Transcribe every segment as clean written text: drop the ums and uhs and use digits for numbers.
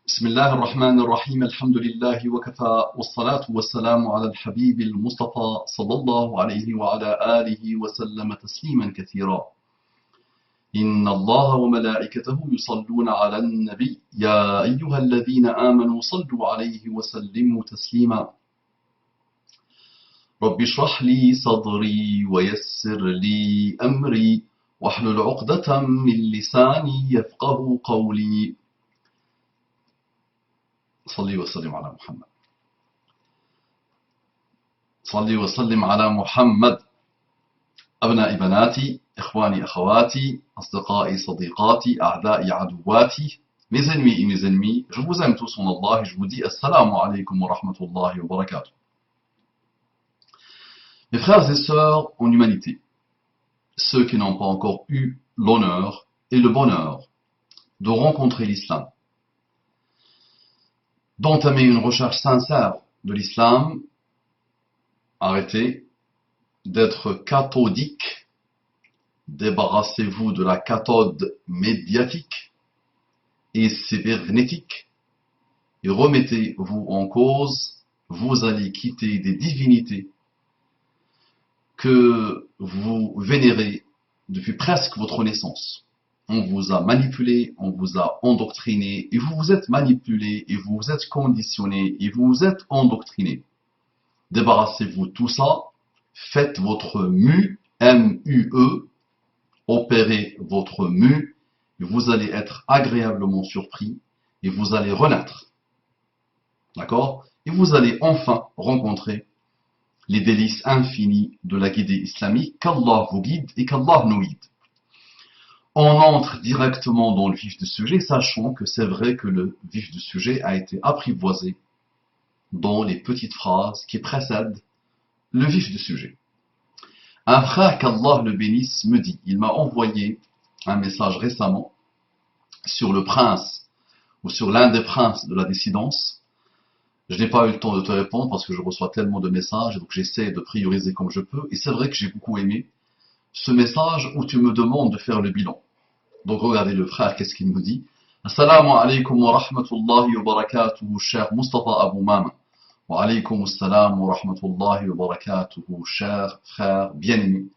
بسم الله الرحمن الرحيم الحمد لله وكفى والصلاة والسلام على الحبيب المصطفى صلى الله عليه وعلى آله وسلم تسليما كثيرا. إن الله وملائكته يصلون على النبي يا أيها الذين آمنوا صلوا عليه وسلموا تسليما. رب اشرح لي صدري ويسر لي أمري واحلل عقدة من لساني يفقه قولي. صلي وسلم على محمد. صلي وسلم على محمد. أبنائي بناتي، إخواني أخواتي، أصدقائي صديقاتي، أعدائي عدواتي, mes ennemis et mes ennemis, je vous aime tous en Allah et je vous dis Assalamu alaikum wa rahmatullahi wa barakatuh. Mes frères et sœurs en humanité, ceux qui n'ont pas encore eu l'honneur et le bonheur de rencontrer l'islam, d'entamer une recherche sincère de l'islam, arrêtez d'être cathodique, débarrassez-vous de la cathode médiatique et cybernétique et remettez-vous en cause, vous allez quitter des divinités que vous vénérez depuis presque votre naissance. On vous a manipulé, on vous a endoctriné, et vous vous êtes manipulé, et vous vous êtes conditionné, et vous vous êtes endoctriné. Débarrassez-vous de tout ça, faites votre MUE, M-U-E, opérez votre MUE, et vous allez être agréablement surpris, et vous allez renaître. D'accord? Et vous allez enfin rencontrer les délices infinis de la guidée islamique, qu'Allah vous guide et qu'Allah nous guide. On entre directement dans le vif du sujet, sachant que c'est vrai que le vif du sujet a été apprivoisé dans les petites phrases qui précèdent le vif du sujet. Un frère, qu'Allah le bénisse, me dit, il m'a envoyé un message récemment sur le prince, ou sur l'un des princes de la dissidence. Je n'ai pas eu le temps de te répondre parce que je reçois tellement de messages, donc j'essaie de prioriser comme je peux, et c'est vrai que j'ai beaucoup aimé ce message où tu me demandes de faire le bilan. Donc regardez le frère, qu'est-ce qu'il me dit. Assalamu alaikum wa rahmatullahi wa barakatuhu, cher Mustafa Abou Mama. Wa alaikum assalam wa rahmatullahi wa barakatuhu, cher frère bien-aimé,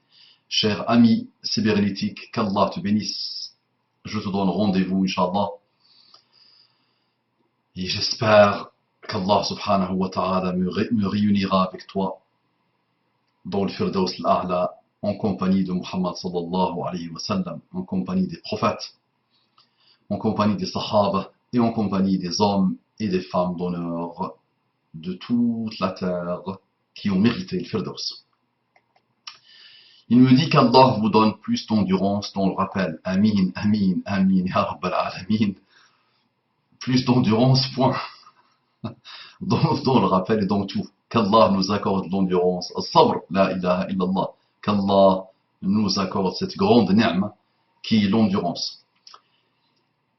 cher ami cybernétique, qu'Allah te bénisse. Je te donne rendez-vous, Inch'Allah. Et j'espère qu'Allah subhanahu wa ta'ala me réunira avec toi dans le Firdaus al-A'la, en compagnie de Muhammad sallallahu alayhi wa sallam, en compagnie des prophètes, en compagnie des sahaba et en compagnie des hommes et des femmes d'honneur de toute la terre qui ont mérité le Firdaus. Il me dit qu'Allah vous donne plus d'endurance dans le rappel. Amin, amin, amin, ya rabbal alamin. Plus d'endurance, point. Dans le rappel et dans tout. Qu'Allah nous accorde l'endurance. As-sabr, la ilaha illallah. Qu'Allah nous accorde cette grande ni'ma qui est l'endurance.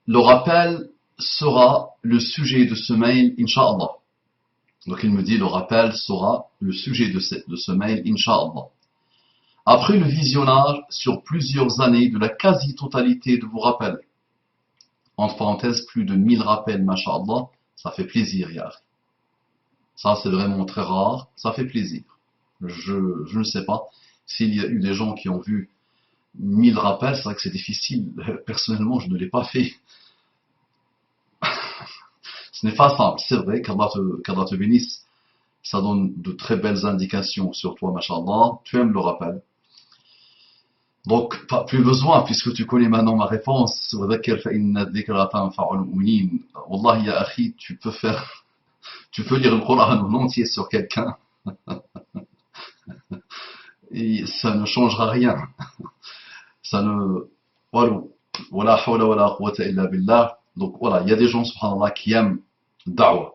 Le rappel sera le sujet de ce mail, Inch'Allah. Donc il me dit, le rappel sera le sujet de ce mail, Inch'Allah. Après le visionnage sur plusieurs années de la quasi-totalité de vos rappels, entre parenthèses, plus de 1000 rappels, masha'Allah, ça fait plaisir, ya. Ça, c'est vraiment très rare, ça fait plaisir. Je ne sais pas s'il y a eu des gens qui ont vu 1000 rappels, c'est vrai que c'est difficile. Personnellement, je ne l'ai pas fait. Ce n'est pas simple, c'est vrai, qu'Allah te bénisse. Ça donne de très belles indications sur toi, masha'Allah. Tu aimes le rappel. Donc, pas plus besoin, puisque tu connais maintenant ma réponse. Wallahi, ya akhi, tu peux lire le Coran en entier sur quelqu'un. Et ça ne changera rien. Ça ne. Voilà, hawla wala quwwata illa billah. Donc voilà, il y a des gens, subhanallah, qui aiment da'wah,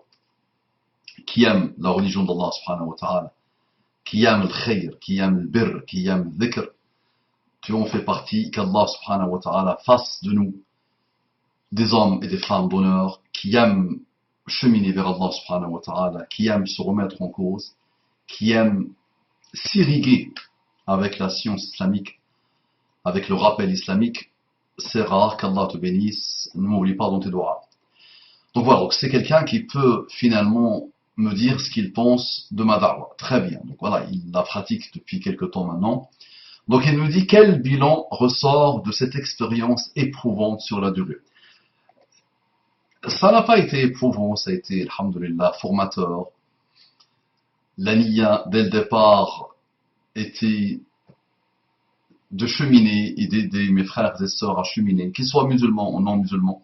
qui aiment la religion d'Allah, subhanahu wa ta'ala, qui aiment le khayr, qui aiment le birr, qui aiment le dhikr. Tu en fais partie, qu'Allah subhanahu wa ta'ala fasse de nous des hommes et des femmes d'honneur qui aiment cheminer vers Allah subhanahu wa ta'ala, qui aiment se remettre en cause, qui aiment s'irriguer avec la science islamique, avec le rappel islamique. C'est rare, qu'Allah te bénisse, ne m'oublie pas dans tes doigts. Donc voilà, donc c'est quelqu'un qui peut finalement me dire ce qu'il pense de ma da'wa. Très bien. Donc voilà, il la pratique depuis quelque temps maintenant. Donc il nous dit quel bilan ressort de cette expérience éprouvante sur la durée. Ça n'a pas été éprouvant, ça a été, alhamdoulilah, formateur. La niya, dès le départ, était de cheminer et d'aider mes frères et sœurs à cheminer, qu'ils soient musulmans ou non musulmans,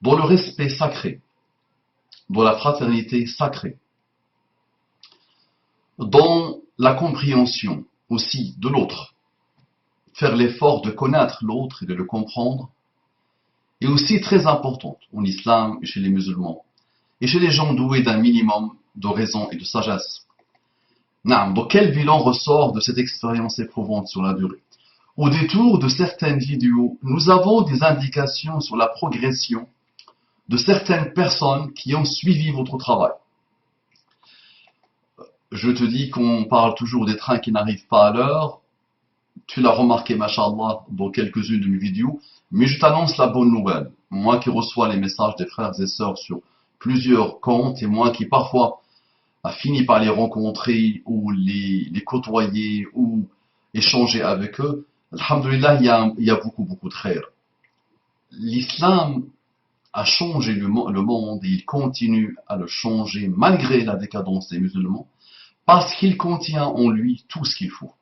dans le respect sacré, dans la fraternité sacrée, dans la compréhension aussi de l'autre, faire l'effort de connaître l'autre et de le comprendre, est aussi très importante en islam et chez les musulmans, et chez les gens doués d'un minimum de raison et de sagesse. Donc quel bilan ressort de cette expérience éprouvante sur la durée? Au détour de certaines vidéos, nous avons des indications sur la progression de certaines personnes qui ont suivi votre travail. Je te dis qu'on parle toujours des trains qui n'arrivent pas à l'heure. Tu l'as remarqué, machallah, dans quelques-unes de mes vidéos. Mais je t'annonce la bonne nouvelle. Moi qui reçois les messages des frères et sœurs sur plusieurs comptes, et moi qui parfois a fini par les rencontrer ou les côtoyer ou échanger avec eux, alhamdoulilah, il y a beaucoup de khair. L'islam a changé le monde et il continue à le changer malgré la décadence des musulmans parce qu'il contient en lui tout ce qu'il faut.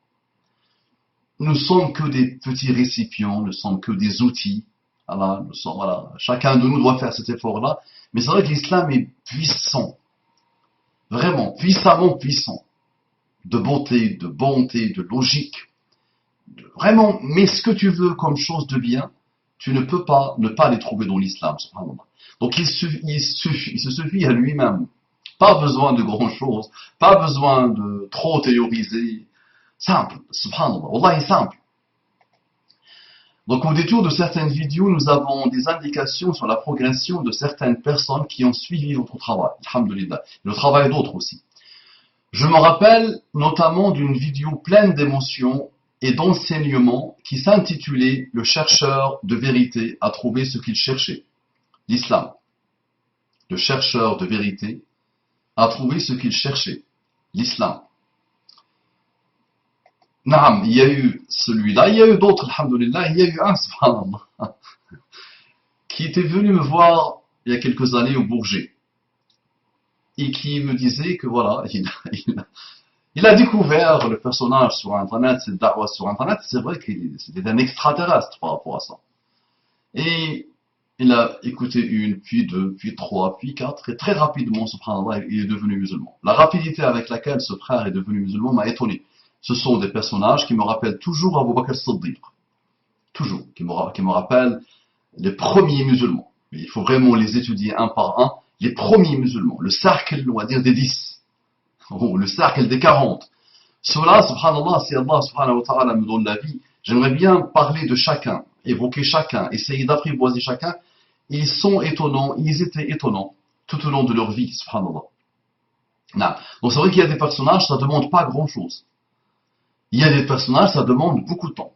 Nous ne sommes que des petits récipients, nous ne sommes que des outils. Voilà, chacun de nous doit faire cet effort-là, mais c'est vrai que l'islam est puissant, vraiment puissamment puissant, de beauté, de bonté, de logique. Vraiment, mais ce que tu veux comme chose de bien, tu ne peux pas ne pas les trouver dans l'islam, subhanallah. Donc il se suffit à lui-même. Pas besoin de grand chose, pas besoin de trop théoriser. Simple, subhanallah, wallah est simple. Donc au détour de certaines vidéos, nous avons des indications sur la progression de certaines personnes qui ont suivi votre travail, alhamdulillah, et le travail d'autres aussi. Je me rappelle notamment d'une vidéo pleine d'émotions et d'enseignements qui s'intitulait « Le chercheur de vérité a trouvé ce qu'il cherchait ». L'islam. Le chercheur de vérité a trouvé ce qu'il cherchait. L'islam. Naam, il y a eu celui-là, il y a eu d'autres, alhamdoulilah, il y a eu un, subhanallah, qui était venu me voir il y a quelques années au Bourget et qui me disait que voilà, il a découvert le personnage sur Internet, cette da'wah sur Internet, c'est vrai qu'il était un extraterrestre par rapport à ça. Et il a écouté une, puis deux, puis trois, puis quatre, et très rapidement, subhanallah, il est devenu musulman. La rapidité avec laquelle ce frère est devenu musulman m'a étonné. Ce sont des personnages qui me rappellent toujours Abu Bakr as-Siddiq. Toujours. Qui me rappellent les premiers musulmans. Mais il faut vraiment les étudier un par un. Les premiers musulmans. Le cercle, on va dire, des 10. Ou le cercle des 40. Cela, subhanallah, si Allah subhanahu wa ta'ala me donne la vie, j'aimerais bien parler de chacun, évoquer chacun, essayer d'apprivoiser chacun. Ils sont étonnants, ils étaient étonnants tout au long de leur vie, subhanallah. Donc c'est vrai qu'il y a des personnages, ça ne demande pas grand-chose. Il y a des personnages, ça demande beaucoup de temps.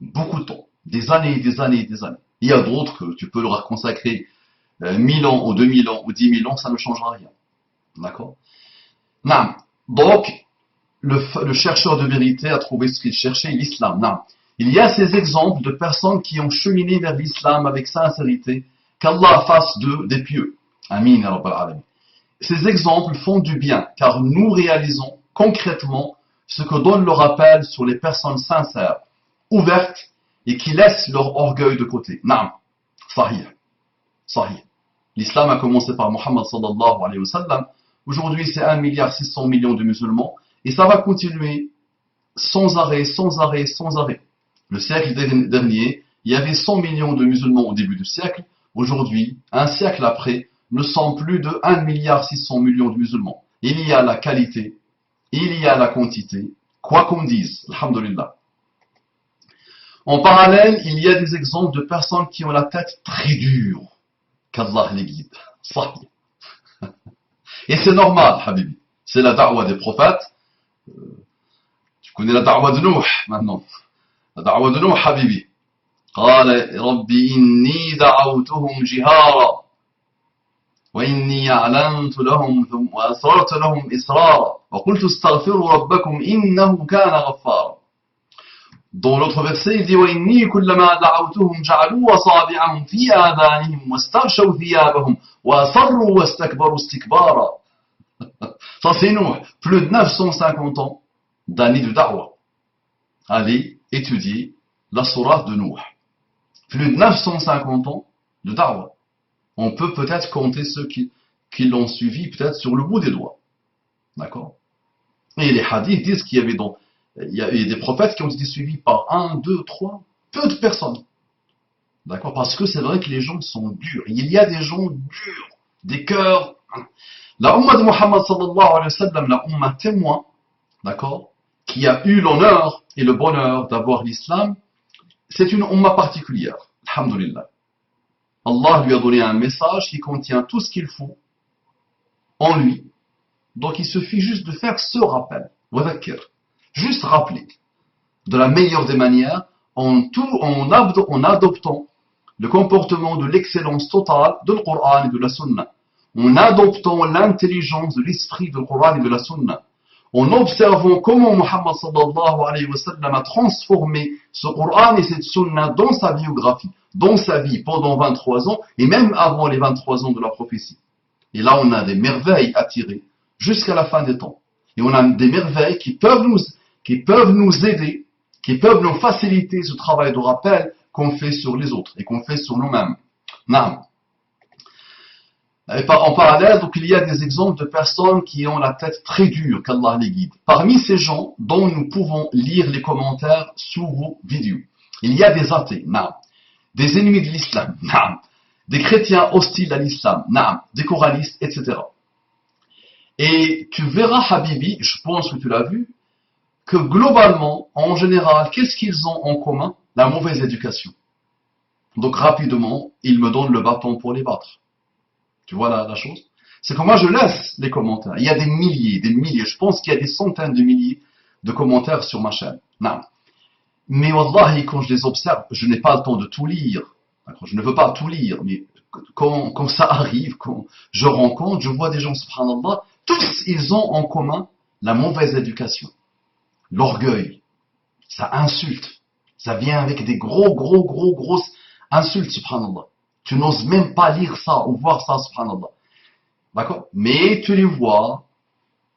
Beaucoup de temps. Des années et des années et des années. Il y a d'autres que tu peux leur consacrer 1000 ans ou 2000 ans ou 10 000 ans, ça ne changera rien. D'accord? Donc, le chercheur de vérité a trouvé ce qu'il cherchait, l'islam. Il y a ces exemples de personnes qui ont cheminé vers l'islam avec sincérité, qu'Allah fasse d'eux des pieux. Amin, ya Rabbal Alamin. Ces exemples font du bien, car nous réalisons concrètement ce que donne le rappel sur les personnes sincères, ouvertes, et qui laissent leur orgueil de côté. Sahih. L'islam a commencé par Muhammad sallallahu alayhi wa sallam. Aujourd'hui, c'est 1,6 milliard de musulmans, et ça va continuer sans arrêt. Le siècle dernier, il y avait 100 millions de musulmans au début du siècle. Aujourd'hui, un siècle après, nous sommes plus de 1,6 milliard de musulmans. Il y a la qualité, il y a la quantité, quoi qu'on dise, alhamdulillah. En parallèle, il y a des exemples de personnes qui ont la tête très dure, qu'Allah les guide. Et c'est normal, habibi. C'est la da'wah des prophètes. Tu connais la da'wah de Nuh maintenant. La da'wah de Nuh, habibi. قال ربي إني دعوتهم جهارا وإني أعلنت لهم ثم وأسررت لهم إسرارا وقلت استغفروا ربكم إنه كان غفارا. Dans l'autre verset, il dit وإني كلما دعوتهم جعلوا أصابعهم في آذانهم واستغشوا ثيابهم وأصروا واستكبروا استكبارا. Ça c'est Nuh, plus de 950 ans d'années de da'wah. Allez étudier la sourate de Nuh. Plus de 950 ans de da'wah. On peut peut-être compter ceux qui l'ont suivi peut-être sur le bout des doigts. D'accord? Et les hadiths disent qu'il y avait il y a des prophètes qui ont été suivis par 1, 2, 3, peu de personnes. D'accord? Parce que c'est vrai que les gens sont durs. Il y a des gens durs, des cœurs. La Ummah de Muhammad sallallahu alayhi wa sallam, la Ummah témoin, d'accord, qui a eu l'honneur et le bonheur d'avoir l'islam, c'est une Ummah particulière. Alhamdulillah. Allah lui a donné un message qui contient tout ce qu'il faut en lui. Donc il suffit juste de faire ce rappel. Wadhakir. Juste rappeler. De la meilleure des manières, en adoptant le comportement de l'excellence totale de le Coran et de la Sunna. En adoptant l'intelligence de l'esprit du Coran et de la Sunna. En observant comment Muhammad sallallahu alayhi wa sallam a transformé ce Coran et cette Sunna dans sa biographie, dans sa vie pendant 23 ans et même avant les 23 ans de la prophétie. Et là, on a des merveilles à tirer jusqu'à la fin des temps. Et on a des merveilles qui peuvent nous aider, qui peuvent nous faciliter ce travail de rappel qu'on fait sur les autres et qu'on fait sur nous-mêmes. Naam. En parallèle, donc, il y a des exemples de personnes qui ont la tête très dure, qu'Allah les guide. Parmi ces gens dont nous pouvons lire les commentaires sous vos vidéos, il y a des athées, naam, des ennemis de l'islam, naam, des chrétiens hostiles à l'islam, naam, des coralistes, etc. Et tu verras, Habibi, je pense que tu l'as vu, que globalement, en général, qu'est-ce qu'ils ont en commun? La mauvaise éducation. Donc rapidement, ils me donnent le bâton pour les battre. Tu vois la chose? C'est que moi je laisse les commentaires. Il y a des milliers, je pense qu'il y a des centaines de milliers de commentaires sur ma chaîne. Non. Mais wallahi, quand je les observe, je n'ai pas le temps de tout lire. Je ne veux pas tout lire, mais quand ça arrive, quand je rencontre, je vois des gens, subhanallah, tous ils ont en commun la mauvaise éducation. L'orgueil, ça insulte. Ça vient avec des grosses insultes, subhanallah. Tu n'oses même pas lire ça ou voir ça, subhanallah. D'accord? Mais tu les vois,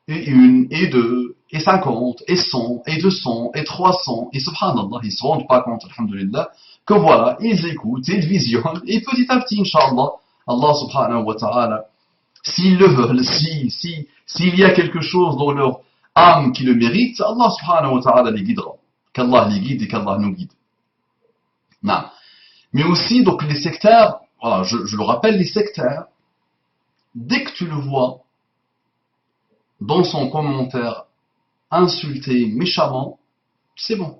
et 1, et 2, et 50, et 100, et 200, et 300, et subhanallah, ils ne se rendent pas compte, alhamdulillah, que voilà, ils écoutent, ils visionnent, et petit à petit, inshallah, Allah subhanahu wa ta'ala, s'ils le veulent, s'il y a quelque chose dans leur âme qui le mérite, Allah subhanahu wa ta'ala les guidera. Qu'Allah les guide et qu'Allah nous guide. Non. Mais aussi, donc, les sectaires, voilà, je le rappelle, les sectaires, dès que tu le vois dans son commentaire insulté méchamment, c'est bon.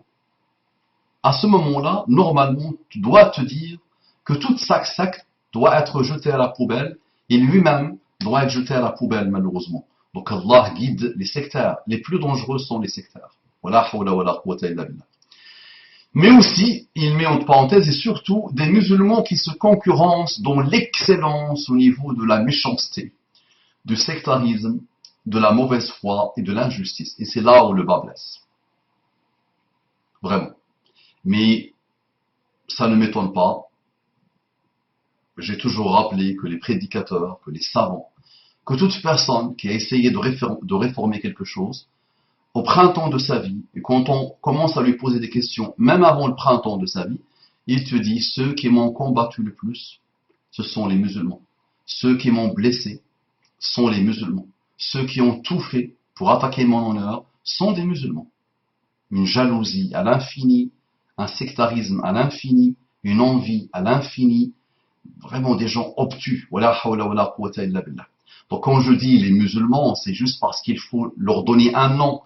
À ce moment-là, normalement, tu dois te dire que toute sa secte doit être jetée à la poubelle et lui-même doit être jeté à la poubelle, malheureusement. Donc Allah guide les sectaires. Les plus dangereux sont les sectaires. Wala hawla wala quwwata illa billah. Mais aussi, il met entre parenthèses, et surtout, des musulmans qui se concurrencent dans l'excellence au niveau de la méchanceté, du sectarisme, de la mauvaise foi et de l'injustice. Et c'est là où le bas blesse. Vraiment. Mais ça ne m'étonne pas. J'ai toujours rappelé que les prédicateurs, que les savants, que toute personne qui a essayé de réformer quelque chose, au printemps de sa vie, et quand on commence à lui poser des questions, même avant le printemps de sa vie, il te dit, ceux qui m'ont combattu le plus, ce sont les musulmans. Ceux qui m'ont blessé sont les musulmans. Ceux qui ont tout fait pour attaquer mon honneur sont des musulmans. Une jalousie à l'infini, un sectarisme à l'infini, une envie à l'infini, vraiment des gens obtus. Wala hawla wala quwwata illa billah. Donc quand je dis les musulmans, c'est juste parce qu'il faut leur donner un nom,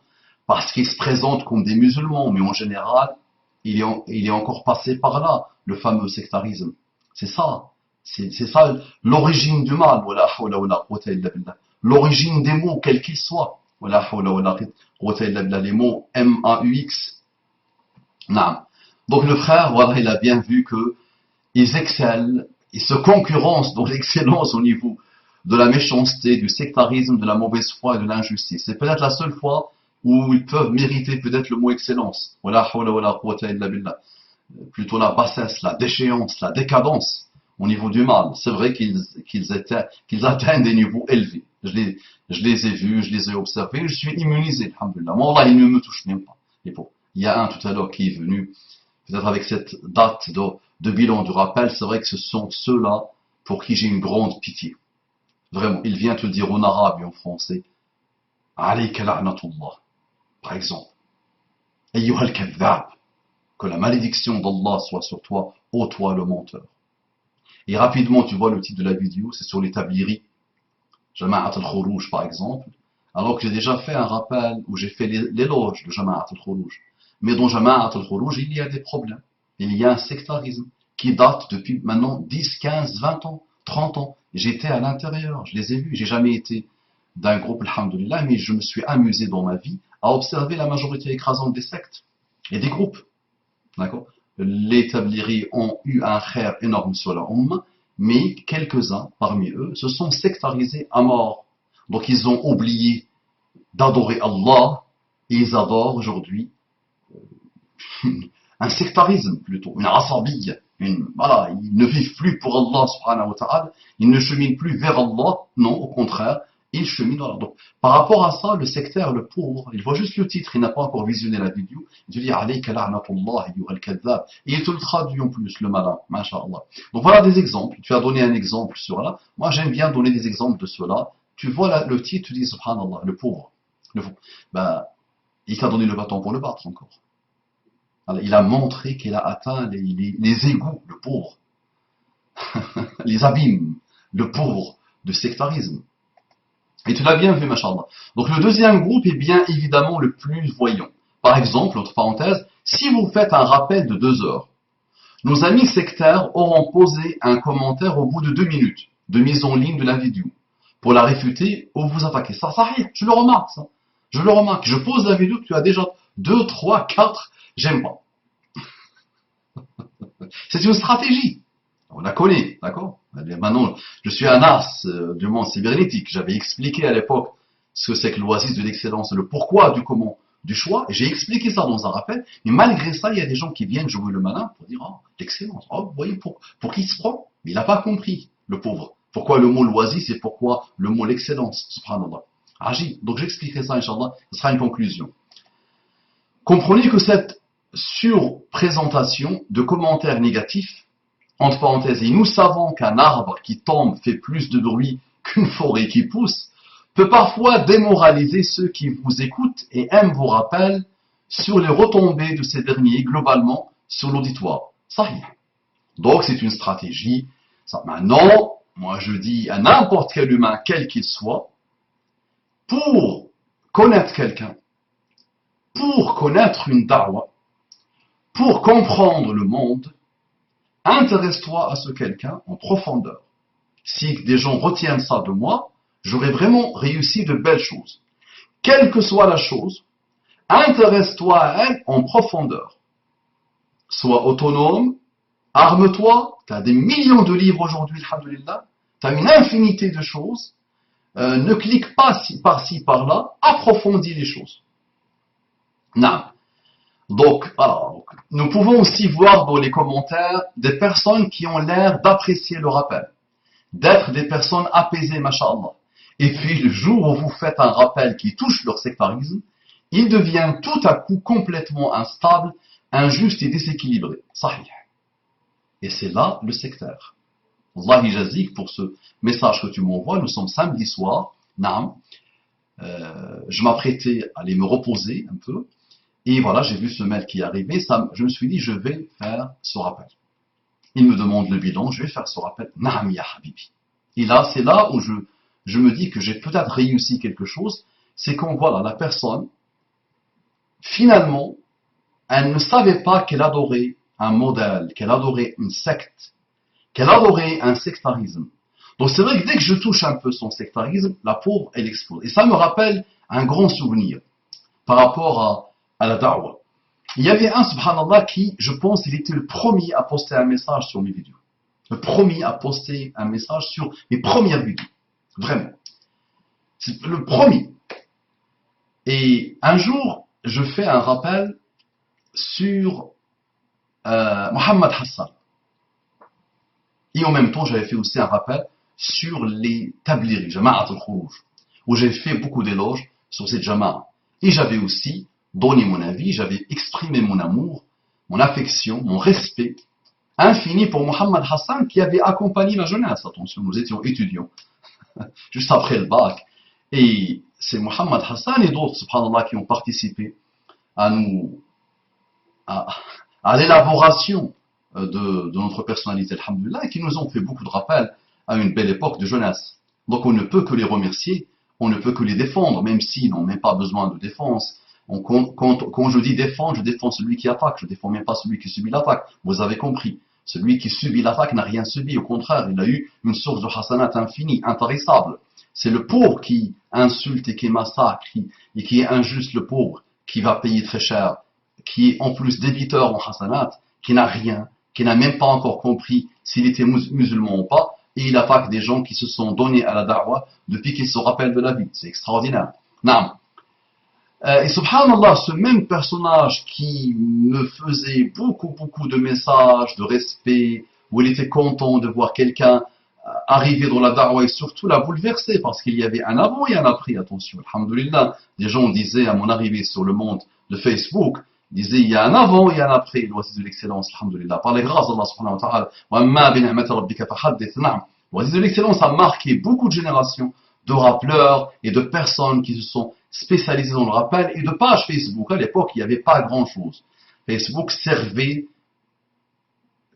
parce qu'ils se présentent comme des musulmans, mais en général, il est encore passé par là, le fameux sectarisme. C'est ça l'origine du mal, wala hawla wala quwwata illa billah. L'origine des mots, quels qu'ils soient, wala hawla wala quwwata illa billah, les mots M-A-U-X. Non. Donc le frère, voilà, il a bien vu que ils excellent, ils se concurrencent dans l'excellence au niveau de la méchanceté, du sectarisme, de la mauvaise foi et de l'injustice. C'est peut-être la seule fois où ils peuvent mériter peut-être le mot excellence. Wala hawla wala quwwata illa billah. Plutôt la bassesse, la déchéance, la décadence au niveau du mal. C'est vrai qu'ils atteignent des niveaux élevés. Je les ai vus, je les ai observés, je suis immunisé, alhamdoulilah. Moi, Allah, il ne me touche même pas. Il y a un tout à l'heure qui est venu, peut-être avec cette date de bilan du rappel, c'est vrai que ce sont ceux-là pour qui j'ai une grande pitié. Vraiment, il vient te le dire en arabe et en français. Alayka la'natullah, par exemple. Ayyuha al-kadhab. Que la malédiction d'Allah soit sur toi, ô toi le menteur. Et rapidement, tu vois le titre de la vidéo, c'est sur les tabliris. Jama'at al-Khurouj, par exemple. Alors que j'ai déjà fait un rappel où j'ai fait l'éloge de Jama'at al-Khurouj. Mais dans Jama'at al-Khurouj, il y a des problèmes. Il y a un sectarisme qui date depuis maintenant 10, 15, 20 ans, 30 ans. J'étais à l'intérieur, je les ai vus. J'ai jamais été d'un groupe, alhamdoulilah, mais je me suis amusé dans ma vie à observer la majorité écrasante des sectes et des groupes. D'accord? Les tabliris ont eu un khair énorme sur la Ummah, mais quelques-uns parmi eux se sont sectarisés à mort. Donc ils ont oublié d'adorer Allah et ils adorent aujourd'hui un sectarisme plutôt, une asabiyya. Voilà, ils ne vivent plus pour Allah subhanahu wa ta'ala, ils ne cheminent plus vers Allah, non, au contraire, ils cheminent vers Allah. Donc, par rapport à ça, le sectaire, le pauvre, il voit juste le titre, il n'a pas encore visionné la vidéo, il te dit alayka la'natullah ayyuha al-kadhab, et il te le traduit en plus, le malin, masha'Allah. Donc voilà des exemples, tu as donné un exemple sur là, moi j'aime bien donner des exemples de cela, tu vois le titre, tu dis subhanallah, le pauvre, ben, il t'a donné le bâton pour le battre encore. Alors, il a montré qu'il a atteint les égouts, le pauvre, les abîmes, le pauvre de sectarisme. Et tu l'as bien vu, machallah. Donc le deuxième groupe est bien évidemment le plus voyant. Par exemple, entre parenthèses, si vous faites un rappel de 2 heures, nos amis sectaires auront posé un commentaire au bout de 2 minutes de mise en ligne de la vidéo pour la réfuter ou vous attaquer. Ça arrive, je le remarque, ça. Je le remarque. Je pose la vidéo, tu as déjà 2, 3, 4, j'aime pas. C'est une stratégie. On la connaît, d'accord? Maintenant, je suis un as du monde cybernétique. J'avais expliqué à l'époque ce que c'est que l'oasis de l'excellence, le pourquoi du comment du choix. J'ai expliqué ça dans un rappel. Mais malgré ça, il y a des gens qui viennent jouer le malin pour dire oh, l'excellence. Oh, vous voyez, pour qui il se prend? Mais il n'a pas compris, le pauvre. Pourquoi le mot l'oasis et pourquoi le mot l'excellence? Subhanallah. Agis. Donc j'expliquerai ça, Inch'Allah. Ce sera une conclusion. Comprenez que cette surprésentation de commentaires négatifs, entre parenthèses, et nous savons qu'un arbre qui tombe fait plus de bruit qu'une forêt qui pousse, peut parfois démoraliser ceux qui vous écoutent et aiment vos rappels sur les retombées de ces derniers globalement sur l'auditoire. Ça rien. Donc c'est une stratégie. Ça, maintenant, moi je dis à n'importe quel humain, quel qu'il soit, pour connaître quelqu'un, pour connaître une da'wa, pour comprendre le monde, intéresse-toi à ce quelqu'un en profondeur. Si des gens retiennent ça de moi, j'aurai vraiment réussi de belles choses. Quelle que soit la chose, intéresse-toi à elle en profondeur. Sois autonome, arme-toi, tu as des millions de livres aujourd'hui, alhamdoulilah, tu as une infinité de choses, ne clique pas par-ci, par-là, approfondis les choses. Non. Donc, alors, nous pouvons aussi voir dans les commentaires des personnes qui ont l'air d'apprécier le rappel, d'être des personnes apaisées, masha'Allah. Et puis, le jour où vous faites un rappel qui touche leur sectarisme, il devient tout à coup complètement instable, injuste et déséquilibré. Sahih. Et c'est là le sectaire. Allah jazik pour ce message que tu m'envoies. Nous sommes samedi soir. Naam. Je m'apprêtais à aller me reposer un peu. Et voilà, j'ai vu ce mail qui est arrivé. Je me suis dit, je vais faire ce rappel. Il me demande le bilan, je vais faire ce rappel. Naam ya habibi. Et là, c'est là où je me dis que j'ai peut-être réussi quelque chose. C'est qu'on voit la personne, finalement, elle ne savait pas qu'elle adorait un modèle, qu'elle adorait une secte, qu'elle adorait un sectarisme. Donc c'est vrai que dès que je touche un peu son sectarisme, la pauvre, elle explose. Et ça me rappelle un grand souvenir par rapport à la da'wa. Il y avait un, subhanallah, qui, je pense, il était le premier à poster un message sur mes vidéos. Le premier à poster un message sur mes premières vidéos. Vraiment. C'est le premier. Et un jour, je fais un rappel sur Mohamed Hassan. Et en même temps, j'avais fait aussi un rappel sur les Tabliri, Jama'at al-Khuruj, où j'ai fait beaucoup d'éloges sur cette Jama'a. Et j'avais aussi donné mon avis, j'avais exprimé mon amour, mon affection, mon respect infini pour Mohamed Hassan qui avait accompagné la jeunesse. Attention, nous étions étudiants, juste après le bac. Et c'est Mohamed Hassan et d'autres, subhanallah, qui ont participé à nous, à, à l'élaboration de notre personnalité, alhamdoulilah, et qui nous ont fait beaucoup de rappels à une belle époque de jeunesse. Donc on ne peut que les remercier, on ne peut que les défendre, même s'ils n'ont même pas besoin de défense. Quand je dis défendre, je défends celui qui attaque, je ne défends même pas celui qui subit l'attaque. Vous avez compris. Celui qui subit l'attaque n'a rien subi, au contraire, il a eu une source de hasanat infinie, intarissable. C'est le pauvre qui insulte et qui massacre, et qui est injuste, le pauvre, qui va payer très cher, qui est en plus débiteur en hasanat, qui n'a rien, qui n'a même pas encore compris s'il était musulman ou pas, et il attaque des gens qui se sont donnés à la da'wah depuis qu'ils se rappellent de la vie. C'est extraordinaire. Naam. Et subhanallah, ce même personnage qui me faisait beaucoup de messages de respect, où il était content de voir quelqu'un arriver dans la da'wah et surtout la bouleverser, parce qu'il y avait un avant et un après, attention, alhamdulillah. Des gens disaient à mon arrivée sur le monde de Facebook, disaient il y a un avant et un après, l'oasis de l'excellence, alhamdulillah, par les grâces d'Allah subhanahu wa ta'ala, wa amma bi ni'mati rabbika fahaddith, na'am. L'oasis de l'excellence a marqué beaucoup de générations de rappeleurs et de personnes qui se sont spécialisées dans le rappel et de pages Facebook. À l'époque, il n'y avait pas grand-chose. Facebook servait,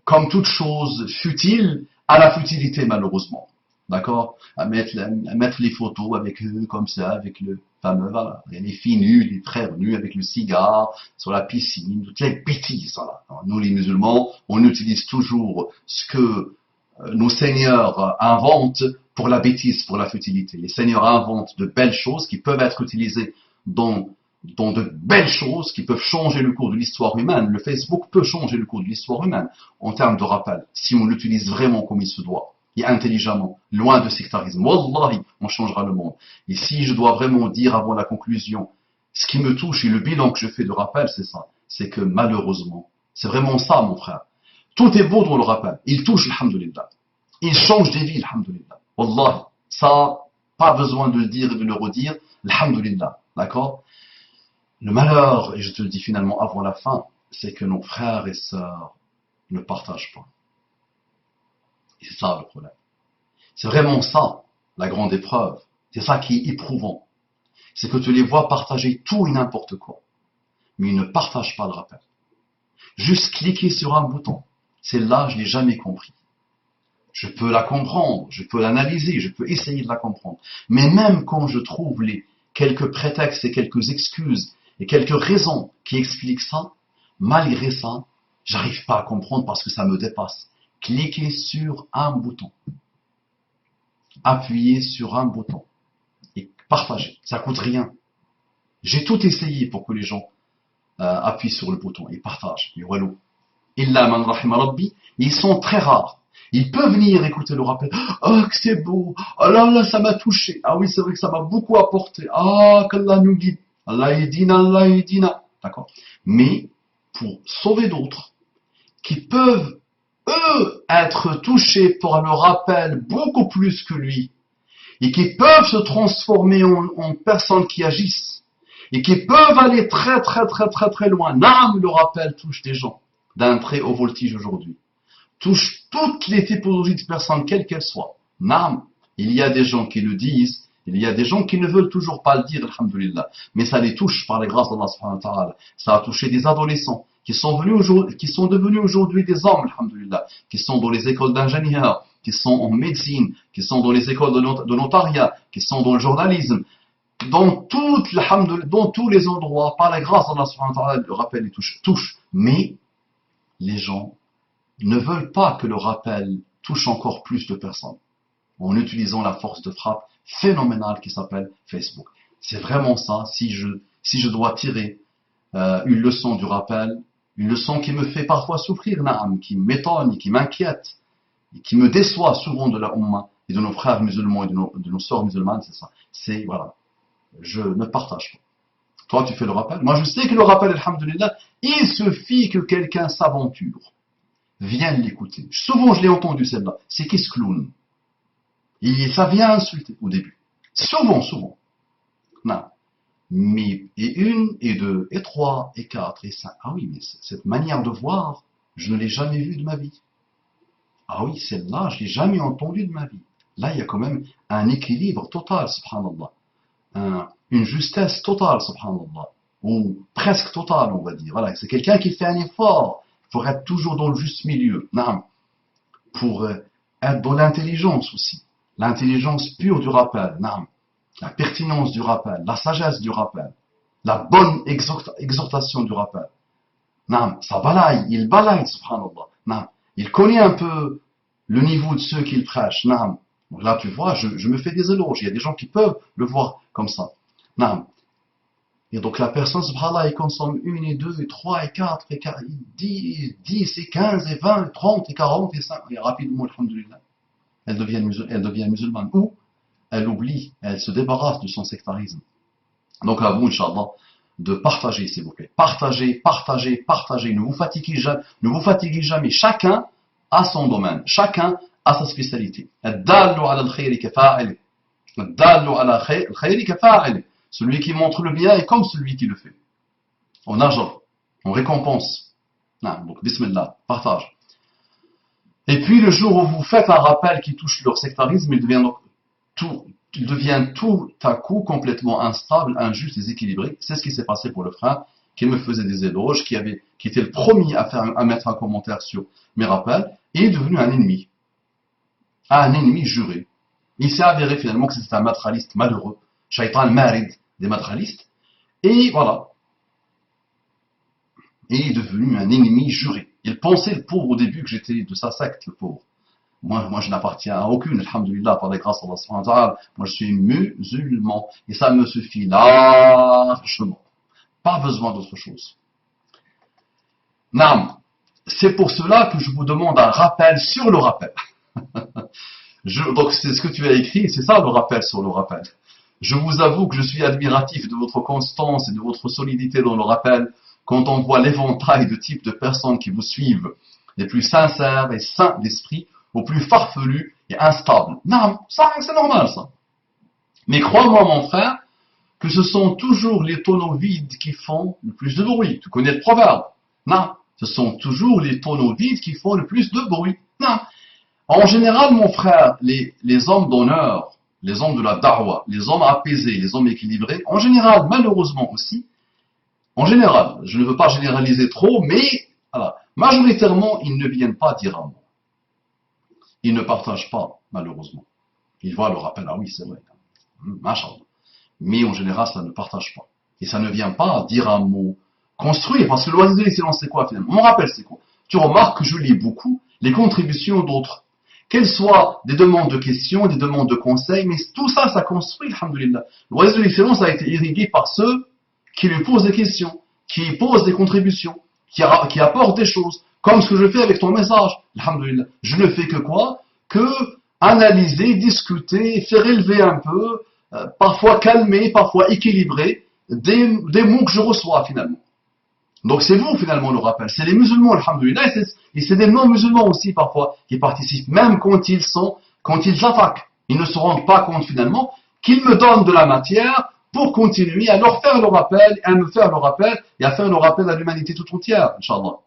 comme toute chose futile, à la futilité, malheureusement. D'accord, à mettre les photos avec eux, comme ça, avec le fameux, voilà, les filles nues, les frères nus avec le cigare, sur la piscine, toutes les bêtises, voilà. Alors, nous, les musulmans, on utilise toujours ce que nos seigneurs inventent pour la bêtise, pour la futilité. Les seigneurs inventent de belles choses qui peuvent être utilisées dans de belles choses qui peuvent changer le cours de l'histoire humaine. Le Facebook peut changer le cours de l'histoire humaine en termes de rappel, si on l'utilise vraiment comme il se doit, et intelligemment, loin de sectarisme. Wallahi, on changera le monde. Et si je dois vraiment dire avant la conclusion, ce qui me touche et le bilan que je fais de rappel, c'est ça. C'est que malheureusement, c'est vraiment ça, mon frère. Tout est beau dans le rappel. Il touche, alhamdulillah. Il change des vies, alhamdulillah. Wallahi, ça, pas besoin de le dire et de le redire, alhamdulillah. D'accord? Le malheur, et je te le dis finalement avant la fin, c'est que nos frères et sœurs ne partagent pas. Et c'est ça le problème. C'est vraiment ça, la grande épreuve. C'est ça qui est éprouvant. C'est que tu les vois partager tout et n'importe quoi. Mais ils ne partagent pas le rappel. Juste cliquer sur un bouton. Celle-là, je ne l'ai jamais compris. Je peux la comprendre, je peux l'analyser, je peux essayer de la comprendre. Mais même quand je trouve les quelques prétextes et quelques excuses et quelques raisons qui expliquent ça, malgré ça, j'arrive pas à comprendre parce que ça me dépasse. Cliquez sur un bouton. Appuyez sur un bouton. Et partagez. Ça coûte rien. J'ai tout essayé pour que les gens appuient sur le bouton et partagent. Et voilà. Illa man rahima rabbi. Ils sont très rares. Ils peuvent venir écouter le rappel. Ah, que c'est beau. Ah là là, ça m'a touché. Ah oui, c'est vrai que ça m'a beaucoup apporté. Ah, qu'Allah nous guide. Allah yedina, Allah yedina. D'accord. Mais, pour sauver d'autres, qui peuvent, eux, être touchés par le rappel beaucoup plus que lui, et qui peuvent se transformer en personnes qui agissent, et qui peuvent aller très loin. Naam, le rappel touche des gens d'un très haut voltige aujourd'hui. Touche toutes les typologies de personnes, quelles qu'elles soient. Naam, il y a des gens qui le disent, il y a des gens qui ne veulent toujours pas le dire, alhamdulillah. Mais ça les touche par les grâces d'Allah subhanahu wa ta'ala. Ça a touché des adolescents qui sont devenus aujourd'hui des hommes, alhamdulillah, qui sont dans les écoles d'ingénieurs, qui sont en médecine, qui sont dans les écoles de notariat, qui sont dans le journalisme, dans tous les endroits, par la grâce d'Allah subhanahu wa ta'ala, le rappel les touche. Mais les gens ne veulent pas que le rappel touche encore plus de personnes en utilisant la force de frappe phénoménale qui s'appelle Facebook. C'est vraiment ça, si je dois tirer une leçon du rappel, une leçon qui me fait parfois souffrir, naam, qui m'étonne, qui m'inquiète, et qui me déçoit souvent de la Ummah, et de nos frères musulmans et de nos sœurs musulmanes, c'est ça. C'est, voilà, je ne partage pas. Toi, tu fais le rappel. Moi, je sais que le rappel, alhamdoulilah, il suffit que quelqu'un s'aventure. Vienne l'écouter. Souvent, je l'ai entendu celle-là. C'est qui ce clown? Et ça vient insulter au début. Souvent. Non. Mais, et une, et deux, et trois, et quatre, et cinq. Ah oui, mais cette manière de voir, je ne l'ai jamais vue de ma vie. Ah oui, celle-là, je ne l'ai jamais entendue de ma vie. Là, il y a quand même un équilibre total, subhanallah. Une justesse totale, subhanallah. Ou presque totale, on va dire. Voilà, c'est quelqu'un qui fait un effort pour être toujours dans le juste milieu. Non. Pour être dans l'intelligence aussi. L'intelligence pure du rappel. Non. La pertinence du rappel, la sagesse du rappel, la bonne exhortation du rappel. Non, ça balaye, il balaye, subhanallah. Non, il connaît un peu le niveau de ceux qu'il prêche. Non, là tu vois, je me fais des éloges. Il y a des gens qui peuvent le voir comme ça. Non. Et donc la personne, subhanallah, il consomme une et deux et trois et quatre et 10 et 15 et 20 et 30 et 40 et 5 et rapidement, alhamdoulilah, elle devient musulmane. Ou elle oublie, elle se débarrasse de son sectarisme. Donc à vous, Inch'Allah, de partager, s'il vous plaît. Partagez. Ne vous fatiguez jamais. Chacun a son domaine. Chacun a sa spécialité. Celui qui montre le bien est comme celui qui le fait. On ajra, on récompense. Donc, bismillah, partage. Et puis, le jour où vous faites un rappel qui touche leur sectarisme, il devient tout à coup complètement instable, injuste, déséquilibré. C'est ce qui s'est passé pour le frère qui me faisait des éloges, qui était le premier à mettre un commentaire sur mes rappels, et est devenu un ennemi. Un ennemi juré. Il s'est avéré finalement que c'était un matraliste malheureux, Shaitan Marid, des matralistes, et voilà. Et il est devenu un ennemi juré. Il pensait, le pauvre, au début, que j'étais de sa secte, le pauvre. Moi, je n'appartiens à aucune, alhamdoulilah, par la grâce d'Allah. Moi, je suis musulman. Et ça me suffit largement. Pas besoin d'autre chose. Naam. C'est pour cela que je vous demande un rappel sur le rappel. Donc, c'est ce que tu as écrit, c'est ça le rappel sur le rappel. Je vous avoue que je suis admiratif de votre constance et de votre solidité dans le rappel quand on voit l'éventail de types de personnes qui vous suivent, les plus sincères et saints d'esprit, aux plus farfelus et instables. Non, ça, c'est normal, ça. Mais crois-moi, mon frère, que ce sont toujours les tonneaux vides qui font le plus de bruit. Tu connais le proverbe. Non, ce sont toujours les tonneaux vides qui font le plus de bruit. Non. En général, mon frère, les hommes d'honneur, les hommes de la da'wah, les hommes apaisés, les hommes équilibrés, en général, malheureusement aussi, en général, je ne veux pas généraliser trop, mais voilà, majoritairement, ils ne viennent pas dire un mot. Ils ne partagent pas, malheureusement. Ils voient le rappel, ah oui, c'est vrai, machallah. Mais en général, ça ne partage pas. Et ça ne vient pas dire un mot construit, parce que l'oasis de l'excellence, c'est quoi finalement? Mon rappel, c'est quoi? Tu remarques que je lis beaucoup les contributions d'autres. Qu'elles soient des demandes de questions, des demandes de conseils, mais tout ça, ça construit, alhamdoulilah. L'oasis de l'excellence a été irrigué par ceux qui lui posent des questions, qui posent des contributions, qui apportent des choses, comme ce que je fais avec ton message, alhamdoulilah. Je ne fais que quoi? Que analyser, discuter, faire élever un peu, parfois calmer, parfois équilibrer des mots que je reçois finalement. Donc c'est vous finalement le rappel, c'est les musulmans, alhamdoulilah, et c'est des non-musulmans aussi parfois qui participent, même quand ils attaquent. Ils ne se rendent pas compte finalement qu'ils me donnent de la matière pour continuer à leur faire le rappel, à me faire le rappel, et à faire le rappel à l'humanité tout entière, Inch'Allah.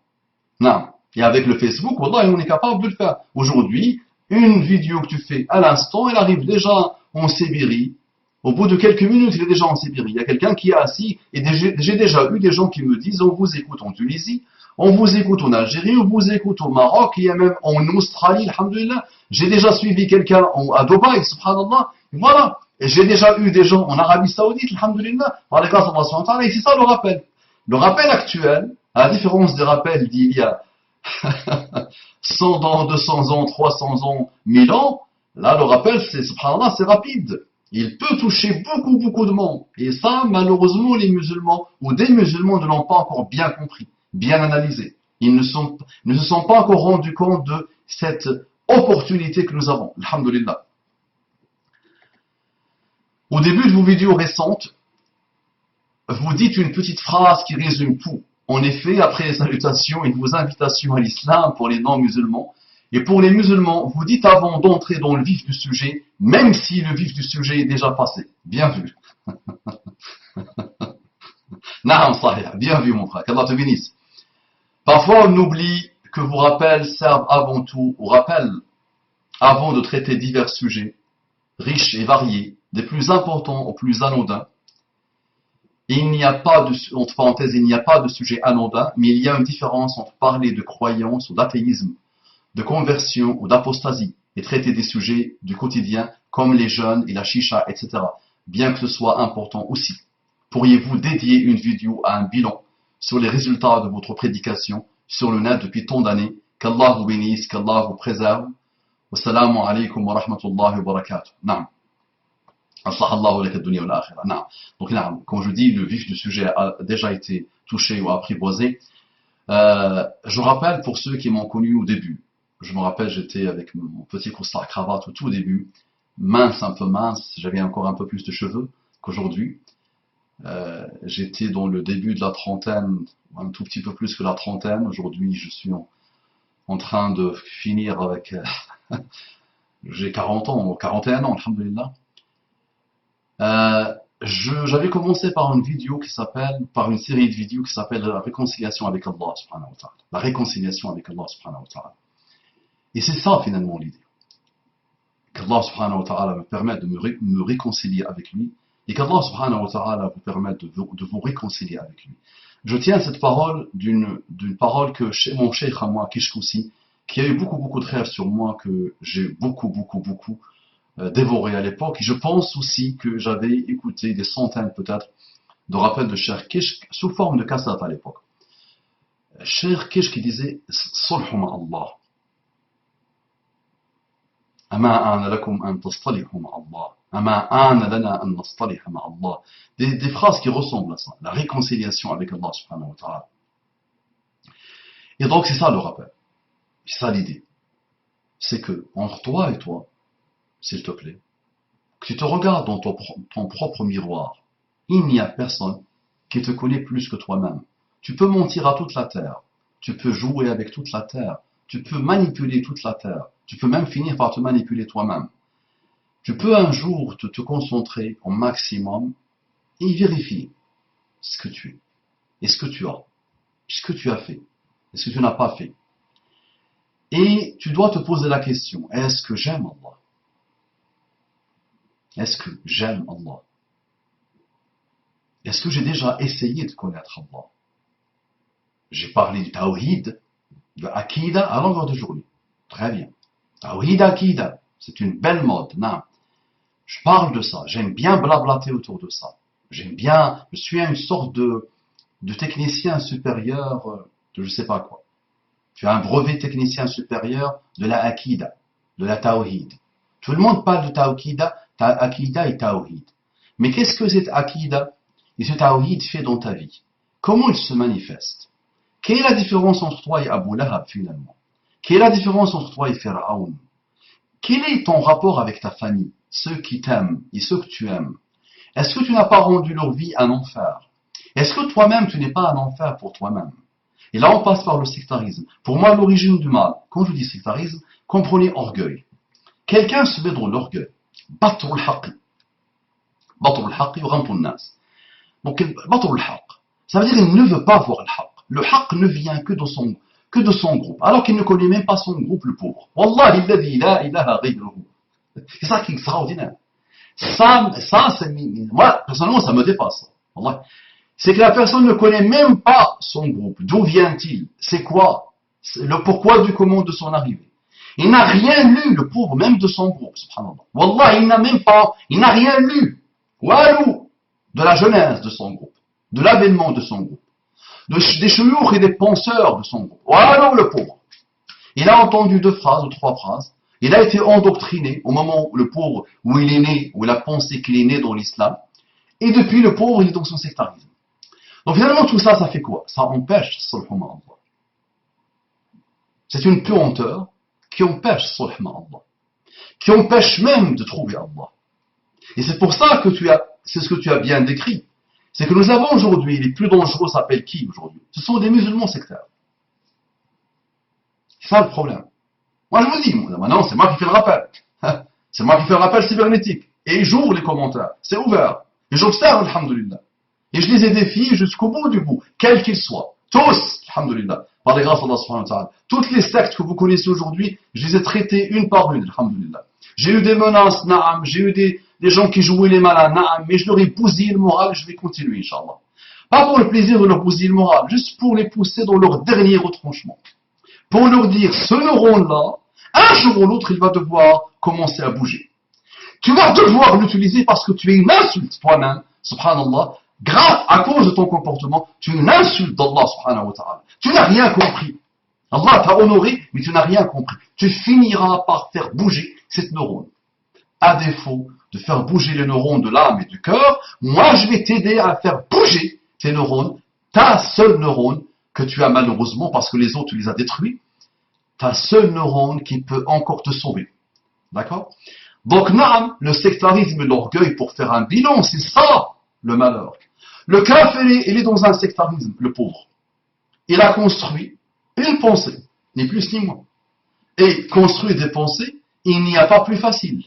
Non. Et avec le Facebook, wallah, on est capable de le faire. Aujourd'hui, une vidéo que tu fais à l'instant, elle arrive déjà en Sibérie. Au bout de quelques minutes, il est déjà en Sibérie. Il y a quelqu'un qui est assis, et j'ai déjà eu des gens qui me disent, on vous écoute en Tunisie, on vous écoute en Algérie, on vous écoute au Maroc, il y a même en Australie, alhamdoulilah. J'ai déjà suivi quelqu'un à Dubaï, subhanallah. Voilà. Et j'ai déjà eu des gens en Arabie Saoudite, alhamdoulilah, par la grâce d'Allah, et c'est ça le rappel. Le rappel actuel, à la différence des rappels d'il y a 100 ans, 200 ans, 300 ans, 1000 ans, là le rappel, subhanallah, c'est rapide. Il peut toucher beaucoup de monde. Et ça, malheureusement, les musulmans ou des musulmans ne l'ont pas encore bien compris, bien analysé. Ils ne se sont pas encore rendus compte de cette opportunité que nous avons. Alhamdulillah. Au début de vos vidéos récentes, vous dites une petite phrase qui résume tout. En effet, après les salutations et vos invitations à l'islam pour les non-musulmans, et pour les musulmans, vous dites avant d'entrer dans le vif du sujet, même si le vif du sujet est déjà passé. Bien vu. Naam sahih, bien vu mon frère, qu'Allah te bénisse. Parfois on oublie que vos rappels servent avant tout aux rappels, avant de traiter divers sujets, riches et variés, des plus importants aux plus anodins. Il n'y a pas de, entre parenthèses, il n'y a pas de sujet anodin, mais il y a une différence entre parler de croyance ou d'athéisme, de conversion ou d'apostasie, et traiter des sujets du quotidien comme les jeûnes et la chicha, etc. Bien que ce soit important aussi. Pourriez-vous dédier une vidéo à un bilan sur les résultats de votre prédication sur le net depuis tant d'années? Qu'Allah vous bénisse, qu'Allah vous préserve. Wassalamu alaikum wa rahmatullahi wa barakatuh. Naam. Donc, comme je dis, le vif du sujet a déjà été touché ou apprivoisé. Je rappelle pour ceux qui m'ont connu au début, je me rappelle, j'étais avec mon petit costard cravate au tout début, mince, un peu mince, j'avais encore un peu plus de cheveux qu'aujourd'hui. J'étais dans le début de la trentaine, un tout petit peu plus que la trentaine. Aujourd'hui, je suis en train de finir avec... j'ai 40 ans, 41 ans, alhamdoulilah. J'avais commencé par une vidéo qui s'appelle, par une série de vidéos qui s'appelle la réconciliation avec Allah subhanahu wa ta'ala. La réconciliation avec Allah subhanahu wa ta'ala. Et c'est ça finalement l'idée. Qu'Allah subhanahu wa ta'ala me permette de me réconcilier avec lui et qu'Allah subhanahu wa ta'ala vous permette de vous réconcilier avec lui. Je tiens cette parole d'une parole que mon cheikh à moi, Kishkoussi, qui a eu beaucoup de rêves sur moi, que j'ai beaucoup dévoré à l'époque. Et je pense aussi que j'avais écouté des centaines peut-être de rappels de Cheikh Kish sous forme de cassette à l'époque. Cheikh Kish qui disait Sulhu ma Allah. Ama ana lakum an tastalihu ma Allah. Ama ana lana an nastaliha ma Allah. Des phrases qui ressemblent à ça. La réconciliation avec Allah subhanahu wa ta'ala. Et donc c'est ça le rappel. C'est ça l'idée. C'est que entre toi et toi, s'il te plaît, que tu te regardes dans ton propre miroir. Il n'y a personne qui te connaît plus que toi-même. Tu peux mentir à toute la terre. Tu peux jouer avec toute la terre. Tu peux manipuler toute la terre. Tu peux même finir par te manipuler toi-même. Tu peux un jour te concentrer au maximum et vérifier ce que tu es, et ce que tu as, ce que tu as fait, et ce que tu n'as pas fait. Et tu dois te poser la question, est-ce que j'aime Allah? Est-ce que j'aime Allah? Est-ce que j'ai déjà essayé de connaître Allah? J'ai parlé du tawhid, de Akida à longueur de journée. Très bien. Tawhid, Akida, c'est une belle mode. Non. Je parle de ça. J'aime bien blablater autour de ça. J'aime bien, je suis une sorte de technicien supérieur de je sais pas quoi. Tu as un brevet technicien supérieur de la Akida, de la Tawhid. Tout le monde parle de Akida et Tawhid. Mais qu'est-ce que cette Akida et ce Tawhid fait dans ta vie? Comment il se manifeste? Quelle est la différence entre toi et Abu Lahab finalement? Quelle est la différence entre toi et Pharaon? Quel est ton rapport avec ta famille, ceux qui t'aiment et ceux que tu aimes? Est-ce que tu n'as pas rendu leur vie un enfer? Est-ce que toi-même tu n'es pas un enfer pour toi-même? Et là on passe par le sectarisme. Pour moi l'origine du mal, quand je dis sectarisme, comprenez orgueil. Quelqu'un se met dans l'orgueil. Batrul haqi. Batrul haqi wa ghamtun nas. Donc batrul haq. Ça veut dire qu'il ne veut pas voir le haq. Le haq ne vient que de son groupe, alors qu'il ne connaît même pas son groupe, le pauvre. Wallahi alladhi la ilaha ghayruhu. C'est ça qui est extraordinaire. Ça c'est, moi, personnellement, ça me dépasse. Wallahi. C'est que la personne ne connaît même pas son groupe. D'où vient-il? C'est quoi? C'est le pourquoi du comment de son arrivée. Il n'a rien lu, le pauvre, même de son groupe, subhanallah. Wallah, il n'a rien lu. Walou, de la jeunesse de son groupe, de l'avènement de son groupe, des chouyours et des penseurs de son groupe. Walou, le pauvre. Il a entendu 2 phrases ou 3 phrases. Il a été endoctriné au moment où le pauvre, où il est né, où il a pensé qu'il est né dans l'islam. Et depuis, le pauvre, il est dans son sectarisme. Donc finalement, tout ça, ça fait quoi? Ça empêche Sulhuma Allah. C'est une puanteur qui empêche Sulhuma Allah. Qui empêche même de trouver Allah. Et c'est pour ça que c'est ce que tu as bien décrit. C'est que nous avons aujourd'hui, les plus dangereux s'appellent qui aujourd'hui? Ce sont des musulmans sectaires. C'est ça le problème. Moi je vous dis, maintenant c'est moi qui fais le rappel. C'est moi qui fais le rappel cybernétique. Et j'ouvre les commentaires. C'est ouvert. Et j'observe, alhamdoulilah. Et je les ai défiés jusqu'au bout du bout, quels qu'ils soient. Tous, alhamdoulilah. Par les grâces d'Allah subhanahu wa ta'ala. Toutes les sectes que vous connaissez aujourd'hui, je les ai traitées une par une, alhamdoulilah. J'ai eu des menaces, na'am. J'ai eu des gens qui jouaient les malins, na'am. Mais je leur ai bousillé le moral, je vais continuer, Inch'Allah. Pas pour le plaisir de leur bousiller le moral, juste pour les pousser dans leur dernier retranchement. Pour leur dire, ce neurone-là, un jour ou l'autre, il va devoir commencer à bouger. Tu vas devoir l'utiliser parce que tu es une insulte toi-même, subhanallah, grâce à cause de ton comportement, tu es une insulte d'Allah subhanahu wa ta'ala. Tu n'as rien compris. Allah t'a honoré, mais tu n'as rien compris. Tu finiras par faire bouger cette neurone. À défaut de faire bouger les neurones de l'âme et du cœur, moi je vais t'aider à faire bouger tes neurones, ta seule neurone que tu as malheureusement parce que les autres tu les as détruits, ta seule neurone qui peut encore te sauver. D'accord? Donc, naam, le sectarisme et l'orgueil pour faire un bilan, c'est ça le malheur. Le kafir, il est dans un sectarisme, le pauvre. Il a construit une pensée, ni plus ni moins. Et construire des pensées, il n'y a pas plus facile.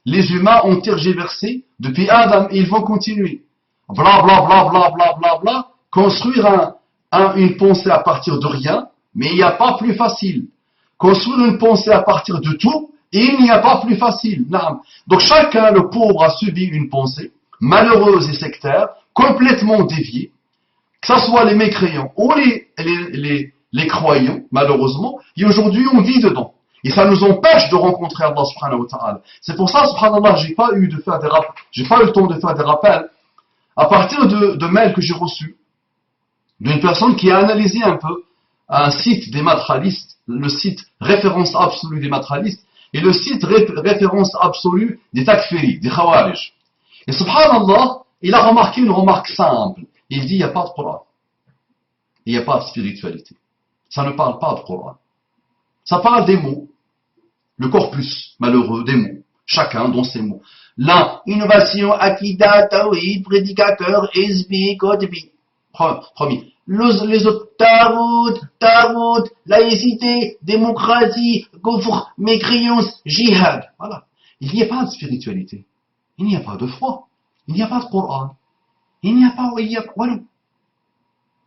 Les humains ont tergiversé depuis Adam et ils vont continuer. Bla bla bla bla bla bla bla. Construire une pensée à partir de rien, mais il n'y a pas plus facile. Construire une pensée à partir de tout, et il n'y a pas plus facile. Donc chacun, le pauvre, a subi une pensée malheureuse et sectaire, complètement déviée, que ce soit les mécréants ou les croyants, malheureusement, et aujourd'hui on vit dedans. Et ça nous empêche de rencontrer Allah subhanahu wa ta'ala. C'est pour ça, subhanallah, j'ai pas eu le temps de faire des rappels à partir de mails que j'ai reçus d'une personne qui a analysé un peu un site des matralistes, le site référence absolue des matralistes, et le site référence absolue des takfiris, des khawarij. Et subhanallah, il a remarqué une remarque simple. Il dit, il n'y a pas de Coran. Il n'y a pas de spiritualité. Ça ne parle pas de Coran. Ça parle des mots. Le corpus malheureux des mots. Chacun dans ses mots. L'un, innovation, akida, tawhid, prédicateur, SB, Kotbi. Premier. Les autres, tarout, laïcité, démocratie, gouffre, mécréance, jihad. Voilà. Il n'y a pas de spiritualité. Il n'y a pas de foi. Il n'y a pas de Coran. Il n'y a pas, allô.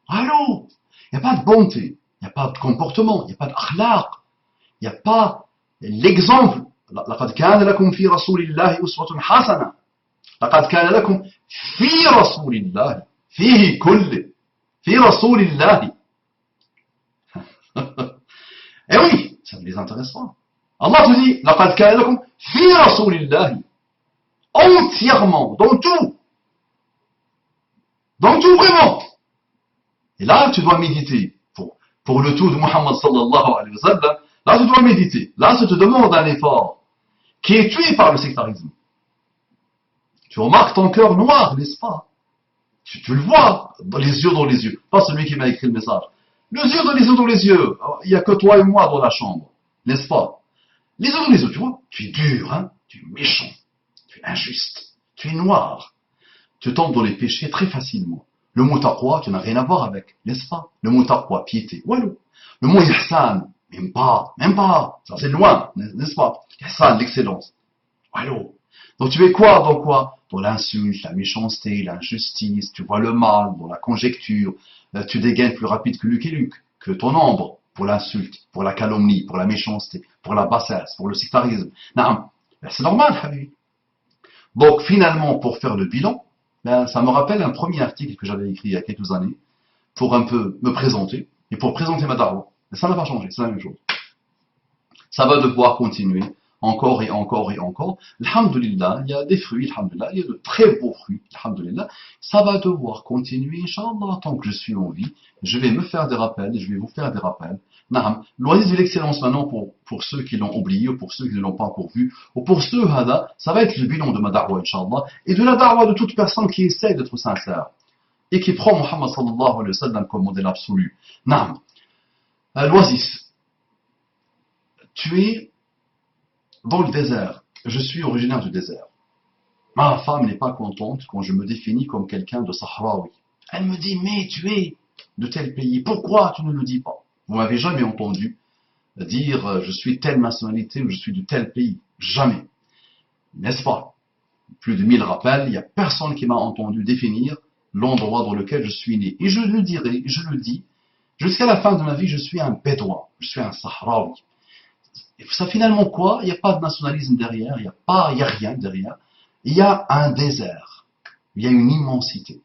Allô. Il n'y a pas de bonté. Il n'y a pas de comportement. Il n'y a pas d'akhlaq. Il n'y a pas l'exemple. لقد كان لكم في رسول الله أسوة حسنة. لقد كان لكم في رسول الله فيه كله. في رسول الله. Eh oui, ça ne les intéresse pas. Allah te dit, لقد كان لكم في رسول الله. Entièrement, dans tout. Dans tout vraiment. Et là, tu dois méditer. Pour le tout de Muhammad sallallahu alayhi wa sallam, là, tu dois méditer. Là, ça te demande un effort qui est tué par le sectarisme. Tu remarques ton cœur noir, n'est-ce pas? Tu le vois, les yeux dans les yeux. Pas celui qui m'a écrit le message. Les yeux dans les yeux dans les yeux. Il n'y a que toi et moi dans la chambre. N'est-ce pas? Les yeux dans les yeux, tu vois. Tu es dur, hein? Tu es méchant. Tu es injuste. Tu es noir. Tu tombes dans les péchés très facilement. Le mot taqwa, tu n'as rien à voir avec. N'est-ce pas? Le mot taqwa, piété. Voilà. Le mot ihsan, même pas. Ça c'est loin, n'est-ce pas? Ihsan, l'excellence. Voilà. Donc tu es quoi dans quoi? Dans l'insulte, la méchanceté, l'injustice, tu vois le mal, dans la conjecture, tu dégaines plus rapide que Luc et Luc, que ton ombre, pour l'insulte, pour la calomnie, pour la méchanceté, pour la bassesse, pour le sectarisme. Non, c'est normal, Habibi. Donc finalement, pour faire le bilan, ça me rappelle un premier article que j'avais écrit il y a quelques années, pour un peu me présenter, et pour présenter ma darwa. Et ça n'a pas changé, c'est la même chose. Ça va devoir continuer, encore et encore et encore. Alhamdulillah, il y a des fruits, alhamdulillah, il y a de très beaux fruits, alhamdulillah. Ça va devoir continuer, Inch'Allah, tant que je suis en vie. Je vais me faire des rappels, je vais vous faire des rappels. Naam, l'oasis de l'excellence maintenant pour ceux qui l'ont oublié, ou pour ceux qui ne l'ont pas encore vu, ou pour ceux, ça va être le bilan de ma darwa, Inch'Allah, et de la darwa de toute personne qui essaie d'être sincère, et qui prend Muhammad sallallahu alayhi wa sallam comme modèle absolu. Naam, l'oasis, tu es dans le désert. Je suis originaire du désert. Ma femme n'est pas contente quand je me définis comme quelqu'un de Sahraoui. Elle me dit, mais tu es de tel pays, pourquoi tu ne le dis pas? Vous m'avez jamais entendu dire je suis telle nationalité ou je suis de tel pays. Jamais. N'est-ce pas? Plus de 1000 rappels, il n'y a personne qui m'a entendu définir l'endroit dans lequel je suis né. Et je le dirai, je le dis, jusqu'à la fin de ma vie, je suis un Bédouin, je suis un Sahraoui. Et ça finalement quoi? Il n'y a pas de nationalisme derrière, il n'y a rien derrière. Il y a un désert, il y a une immensité.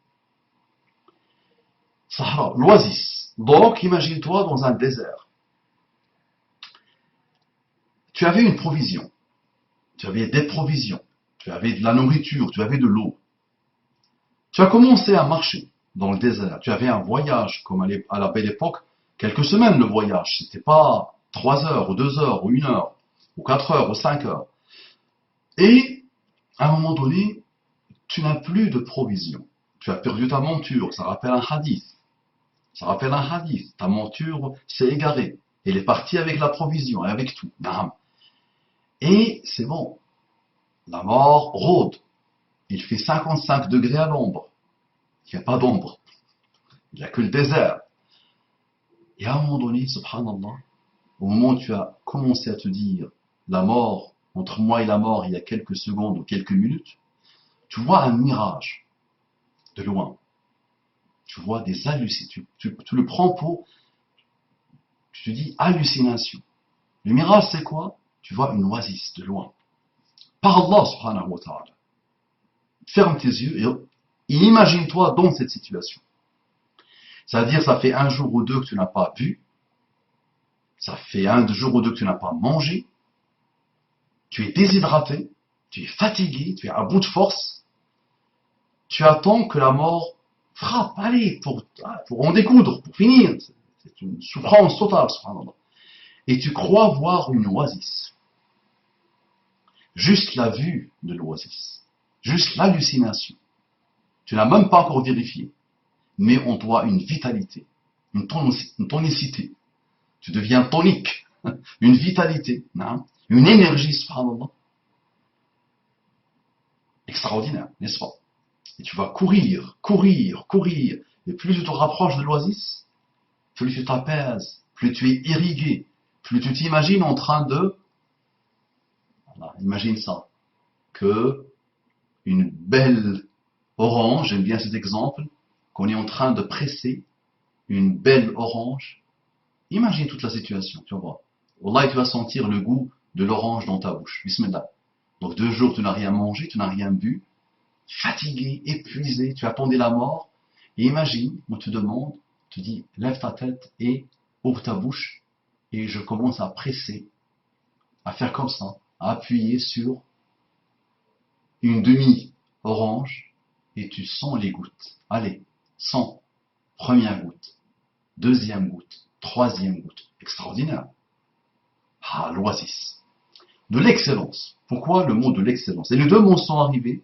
Sahara, l'oasis. Donc imagine-toi dans un désert. Tu avais une provision, tu avais des provisions, tu avais de la nourriture, tu avais de l'eau. Tu as commencé à marcher dans le désert. Tu avais un voyage, comme à la belle époque, quelques semaines le voyage. C'était pas 3 heures, ou 2 heures, ou 1 heure, ou 4 heures, ou 5 heures. Et, à un moment donné, tu n'as plus de provisions. Tu as perdu ta monture. Ça rappelle un hadith. Ça rappelle un hadith. Ta monture s'est égarée. Elle est partie avec la provision et avec tout. Et c'est bon. La mort rôde. Il fait 55 degrés à l'ombre. Il n'y a pas d'ombre. Il n'y a que le désert. Et à un moment donné, subhanallah, au moment où tu as commencé à te dire la mort, entre moi et la mort, il y a quelques secondes ou quelques minutes, tu vois un mirage de loin. Tu vois des hallucinations. Tu le prends pour, tu te dis hallucination. Le mirage, c'est quoi? Tu vois une oasis de loin. Par Allah subhanahu wa ta'ala. Ferme tes yeux et imagine-toi dans cette situation. C'est-à-dire, ça fait un jour ou deux que tu n'as pas vu, ça fait un jour ou deux que tu n'as pas mangé, tu es déshydraté, tu es fatigué, tu es à bout de force, tu attends que la mort frappe, allez, pour en découdre, pour finir. C'est une souffrance totale, subhanallah. Et tu crois voir une oasis. Juste la vue de l'oasis, juste l'hallucination. Tu n'as même pas encore vérifié, mais on doit une vitalité, une tonicité. Tu deviens tonique, une vitalité, une énergie, subhanallah, extraordinaire, n'est-ce pas? Et tu vas courir, courir, courir. Et plus tu te rapproches de l'oasis, plus tu t'apaises, plus tu es irrigué, plus tu t'imagines en train de... Voilà, imagine ça, que une belle orange, j'aime bien cet exemple, qu'on est en train de presser une belle orange. Imagine toute la situation, tu vois. Wallah, tu vas sentir le goût de l'orange dans ta bouche. Bismillah. Donc 2 jours, tu n'as rien mangé, tu n'as rien bu, fatigué, épuisé, tu attendais la mort. Et imagine, on te demande, te dit, lève ta tête et ouvre ta bouche. Et je commence à presser, à faire comme ça, à appuyer sur une demi-orange et tu sens les gouttes. Allez, sens. Première goutte, deuxième goutte, troisième goutte. Extraordinaire. Ah, l'oasis. De l'excellence. Pourquoi le mot de l'excellence? Et les deux mots sont arrivés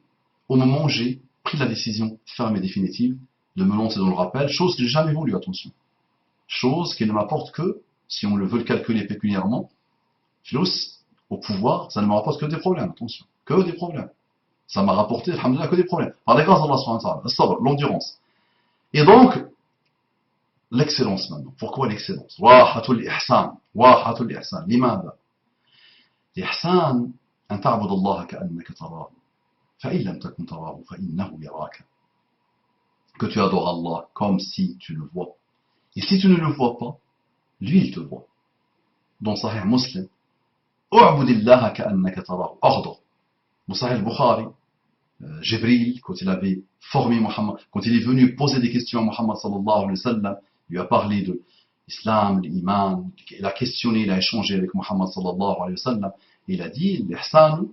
au moment où j'ai pris la décision ferme et définitive de me lancer dans le rappel, chose que j'ai jamais voulu, attention. Chose qui ne m'apporte que, si on le veut le calculer pécuniairement, flous, au pouvoir, ça ne me rapporte que des problèmes, attention. Que des problèmes. Ça m'a rapporté, alhamdoulilah, que des problèmes. Par la grâce d'Allah subhanahu wa ta'ala, l'endurance. Et donc, l'excellence maintenant. Pourquoi l'excellence? Wahatul ihsan. Wahatul ihsan. Limada. L'ihsan, an ta'bud Allah ka'annaka tarahu. Fa'in lam takun tarahu, fa'innahu yaraka. Que tu adores Allah comme si tu le vois. Et si tu ne le vois pas, lui il te voit. Dans Sahih Muslim, U'budillaha ka'annaka tarahu. Ordre. Dans Sahih Bukhari, Jibril, quand il avait formé Muhammad, quand il est venu poser des questions à Muhammad sallallahu alayhi wa sallam, il lui a parlé de l'islam, l'iman, il a questionné, il a échangé avec Muhammad sallallahu alayhi wa sallam, et il a dit, l'ihsan,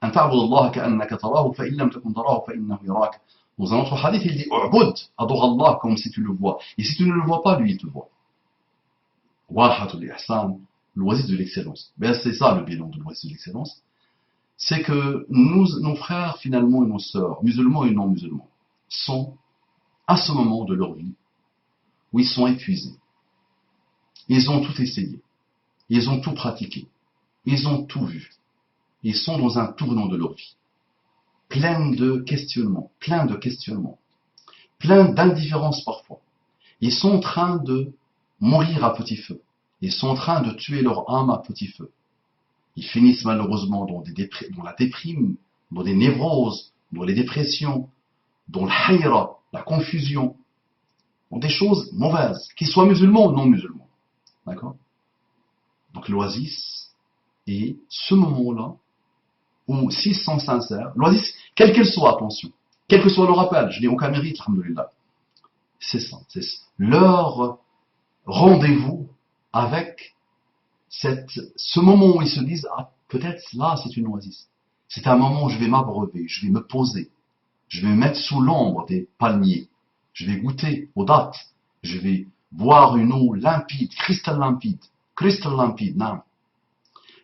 an ta'bud Allah ka'annaka tarahu, fa in lam takun tarahu, fa innahu yaraka. Dans un autre hadith, il dit, u'bud, adore Allah comme si tu le vois. Et si tu ne le vois pas, lui, il te voit. Wahatul ihsan, l'oasis de l'excellence. Ben, c'est ça le bilan de l'oasis de l'excellence. C'est que nos frères finalement et nos sœurs, musulmans et non musulmans, sont à ce moment de leur vie où ils sont épuisés. Ils ont tout essayé, ils ont tout pratiqué, ils ont tout vu. Ils sont dans un tournant de leur vie. pleine de questionnements, plein d'indifférence parfois. Ils sont en train de mourir à petit feu. Ils sont en train de tuer leur âme à petit feu. Ils finissent malheureusement dans la déprime, dans des névroses, dans les dépressions, dans le hayra, la confusion, dans des choses mauvaises, qu'ils soient musulmans ou non musulmans. D'accord? Donc l'oasis est ce moment-là où, s'ils sont sincères, l'oasis, quelle qu'elle soit, attention, quel que soit le rappel, je n'ai aucun mérite, alhamdoulilah, c'est ça, c'est leur rendez-vous avec ce moment où ils se disent, ah, peut-être là c'est une oasis. C'est un moment où je vais m'abreuver, je vais me poser, je vais me mettre sous l'ombre des palmiers, je vais goûter aux dattes, je vais boire une eau limpide, crystal limpide, non.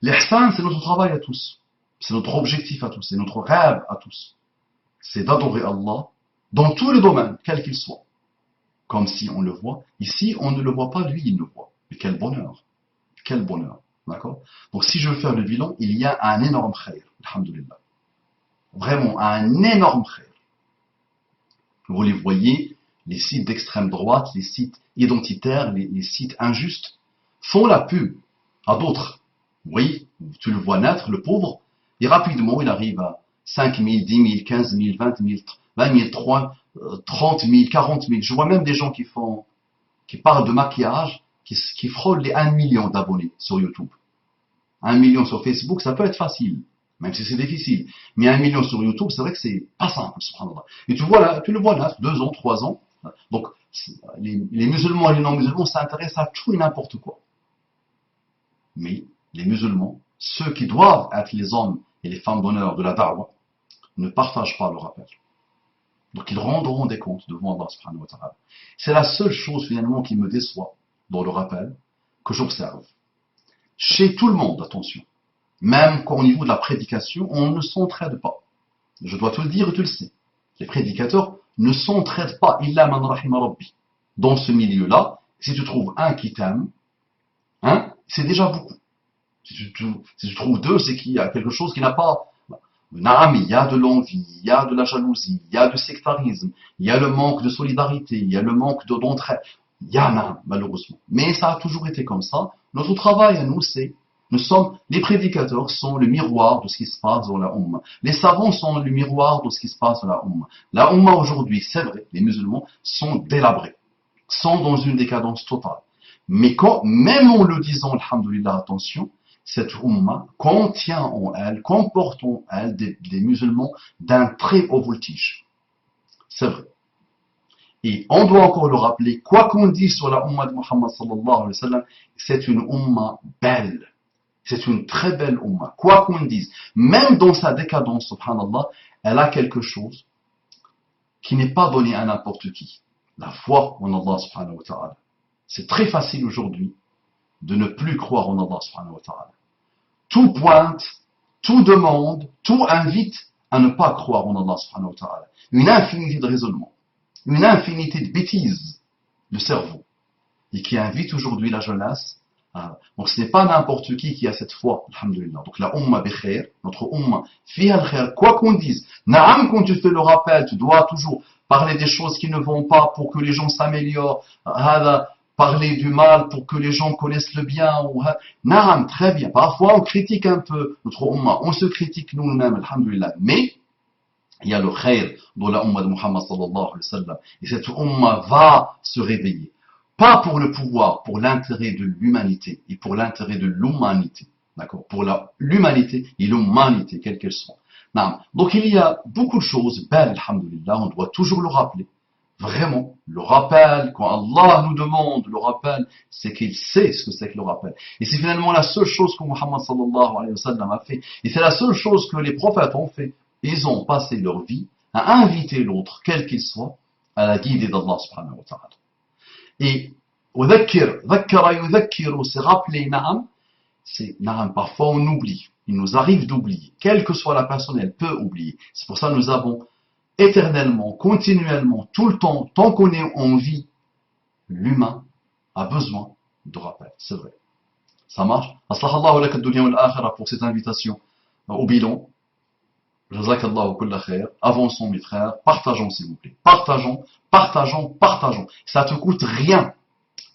L'ihsan, c'est notre travail à tous, c'est notre objectif à tous, c'est notre rêve à tous. C'est d'adorer Allah dans tous les domaines, quels qu'ils soient. Comme si on le voit. Ici, on ne le voit pas, lui, il le voit. Mais quel bonheur. Quel bonheur. D'accord? Donc, si je veux faire le bilan, il y a un énorme khayr. Alhamdulillah. Vraiment, un énorme khayr. Vous les voyez, les sites d'extrême droite, les sites identitaires, les sites injustes, font la pub à d'autres. Oui, tu le vois naître, le pauvre, et rapidement, il arrive à 5 000, 10 000, 15 000, 20 000, 20 000, 30 000, 40 000. Je vois même des gens qui parlent de maquillage, qui frôlent les 1 million d'abonnés sur YouTube. 1 million sur Facebook, ça peut être facile, même si c'est difficile. Mais 1 million sur YouTube, c'est vrai que c'est pas simple, subhanallah. Et tu le vois là, 2 ans, 3 ans. Donc, les musulmans et les non-musulmans s'intéressent à tout et n'importe quoi. Mais les musulmans, ceux qui doivent être les hommes et les femmes d'honneur de la da'wah, ne partagent pas le rappel. Donc ils rendront des comptes devant Allah subhanahu wa ta'ala. C'est la seule chose finalement qui me déçoit dans le rappel que j'observe. Chez tout le monde, attention. Même qu'au niveau de la prédication, on ne s'entraide pas. Je dois te le dire et tu le sais. Les prédicateurs ne s'entraident pas, illa man rahima rabbi. Dans ce milieu-là, si tu trouves un qui t'aime, c'est déjà beaucoup. Si tu trouves 2, c'est qu'il y a quelque chose qui n'a pas... Naam, il y a de l'envie, il y a de la jalousie, il y a du sectarisme, il y a le manque de solidarité, il y a le manque d'entraide. Il y en a, malheureusement. Mais ça a toujours été comme ça. Notre travail à nous, les prédicateurs sont le miroir de ce qui se passe dans la Ummah. Les savants sont le miroir de ce qui se passe dans la Ummah. La Ummah aujourd'hui, c'est vrai, les musulmans sont délabrés, sont dans une décadence totale. Mais même en le disant, alhamdoulilah, attention, cette Ummah contient en elle, comporte en elle des musulmans d'un très haut voltige. C'est vrai. Et on doit encore le rappeler, quoi qu'on dise sur la Ummah de Muhammad sallallahu alayhi wa sallam, c'est une Ummah belle. C'est une très belle Ummah. Quoi qu'on dise, même dans sa décadence, subhanallah, elle a quelque chose qui n'est pas donné à n'importe qui. La foi en Allah subhanahu wa ta'ala. C'est très facile aujourd'hui de ne plus croire en Allah subhanahu wa ta'ala. Tout pointe, tout demande, tout invite à ne pas croire en Allah subhanahu wa ta'ala. Une infinité de raisonnements, une infinité de bêtises, le cerveau, et qui invite aujourd'hui la jeunesse. Donc ce n'est pas n'importe qui a cette foi, alhamdulillah. Donc la Ummah bi khair, notre Ummah fiha al-khair, quoi qu'on dise. Naam, quand tu fais le rappel, tu dois toujours parler des choses qui ne vont pas pour que les gens s'améliorent. Parler du mal pour que les gens connaissent le bien. Naam, très bien. Parfois, on critique un peu notre Ummah. On se critique nous-mêmes, alhamdulillah. Mais, il y a le khair dans la Ummah de Muhammad sallallahu alayhi wa sallam. Et cette Ummah va se réveiller. Pas pour le pouvoir, pour l'intérêt de l'humanité et pour l'intérêt de l'humanité. D'accord? Pour l'humanité et l'humanité, quelle qu'elle soit. Naam. Donc, il y a beaucoup de choses belles, alhamdulillah. On doit toujours le rappeler. Vraiment, le rappel, quand Allah nous demande le rappel, c'est qu'il sait ce que c'est que le rappel. Et c'est finalement la seule chose que Muhammad sallallahu alayhi wa sallam a fait. Et c'est la seule chose que les prophètes ont fait. Ils ont passé leur vie à inviter l'autre, quel qu'il soit, à la guider d'Allah subhanahu wa ta'ala. Et dhakkara yudhakkiru, c'est rappeler, naam, parfois on oublie. Il nous arrive d'oublier. Quelle que soit la personne, elle peut oublier. C'est pour ça que nous avons éternellement, continuellement, tout le temps, tant qu'on est en vie, l'humain a besoin de rappel. C'est vrai. Ça marche. Aslahallahu lak ad-dunya wal akhirah pour cette invitation au bilan. Jazakallahu kulla khair. Avançons mes frères, partageons s'il vous plaît. Partageons, partageons, partageons. Ça te coûte rien.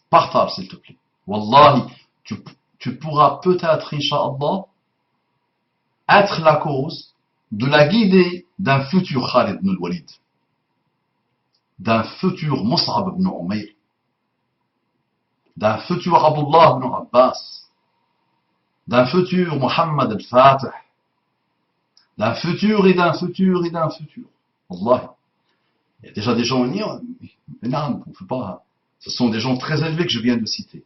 Partage s'il te plaît. Wallahi, tu pourras peut-être, Inch'Allah, être la cause de la guider d'un futur Khalid ibn al-Walid, d'un futur Mus'ab ibn Umayr, d'un futur Abdullah ibn Abbas, d'un futur Muhammad al-Fatih, d'un futur et d'un futur et d'un futur. Wallahi. Il y a déjà des gens qui disent, mais non, on ne peut pas. Ce sont des gens très élevés que je viens de citer.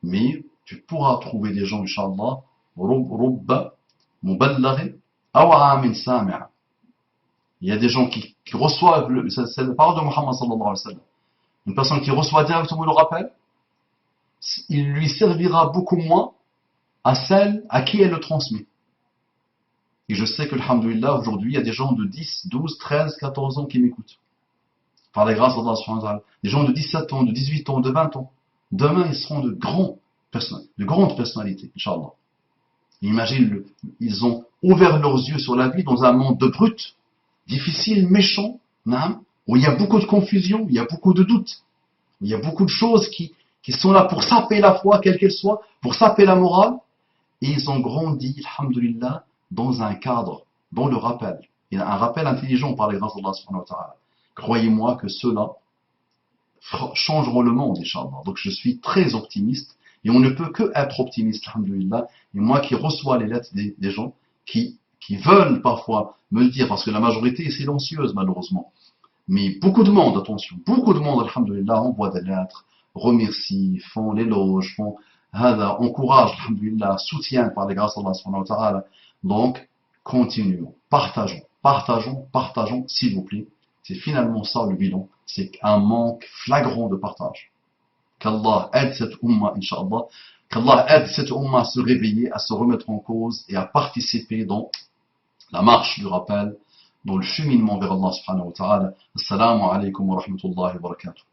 Mais tu pourras trouver des gens, Inch'Allah, rubba, muballaghi, aw amin sami'a. Il y a des gens qui reçoivent, c'est la parole de Muhammad sallallahu alayhi wa sallam. Une personne qui reçoit directement le rappel, il lui servira beaucoup moins à celle à qui elle le transmet. Et je sais que, alhamdoulilah, aujourd'hui, il y a des gens de 10, 12, 13, 14 ans qui m'écoutent. Par la grâce d'Allah subhanahu wa ta'ala. Des gens de 17 ans, de 18 ans, de 20 ans. Demain, ils seront de grandes personnalités, Inch'Allah. Imagine, ils ont ouvert leurs yeux sur la vie dans un monde de brutes, difficile, méchant, où il y a beaucoup de confusion, il y a beaucoup de doutes, il y a beaucoup de choses qui sont là pour saper la foi, quelle qu'elle soit, pour saper la morale. Et ils ont grandi, alhamdoulilah, dans un cadre, dans le rappel. Il y a un rappel intelligent par les grâces d'Allah subhanahu wa ta'ala. Croyez-moi que ceux-là changeront le monde, Inch'Allah. Donc je suis très optimiste, et on ne peut que être optimiste, alhamdoulilah. Et moi qui reçois les lettres des gens qui veulent parfois me le dire, parce que la majorité est silencieuse malheureusement. Mais beaucoup de monde, attention, beaucoup de monde, alhamdoulilah, envoie des lettres, remercie, font l'éloge, encourage, alhamdoulilah, soutient par les grâces d'Allah subhanahu wa ta'ala. Donc, continuons, partageons, partageons, partageons, s'il vous plaît. C'est finalement ça le bilan, c'est un manque flagrant de partage. Qu'Allah aide cette umma, Inch'Allah, qu'Allah aide cette umma à se réveiller, à se remettre en cause et à participer dans la marche du rappel, dans le cheminement vers Allah subhanahu wa ta'ala. Assalamu alaikum wa rahmatullahi wa barakatuh.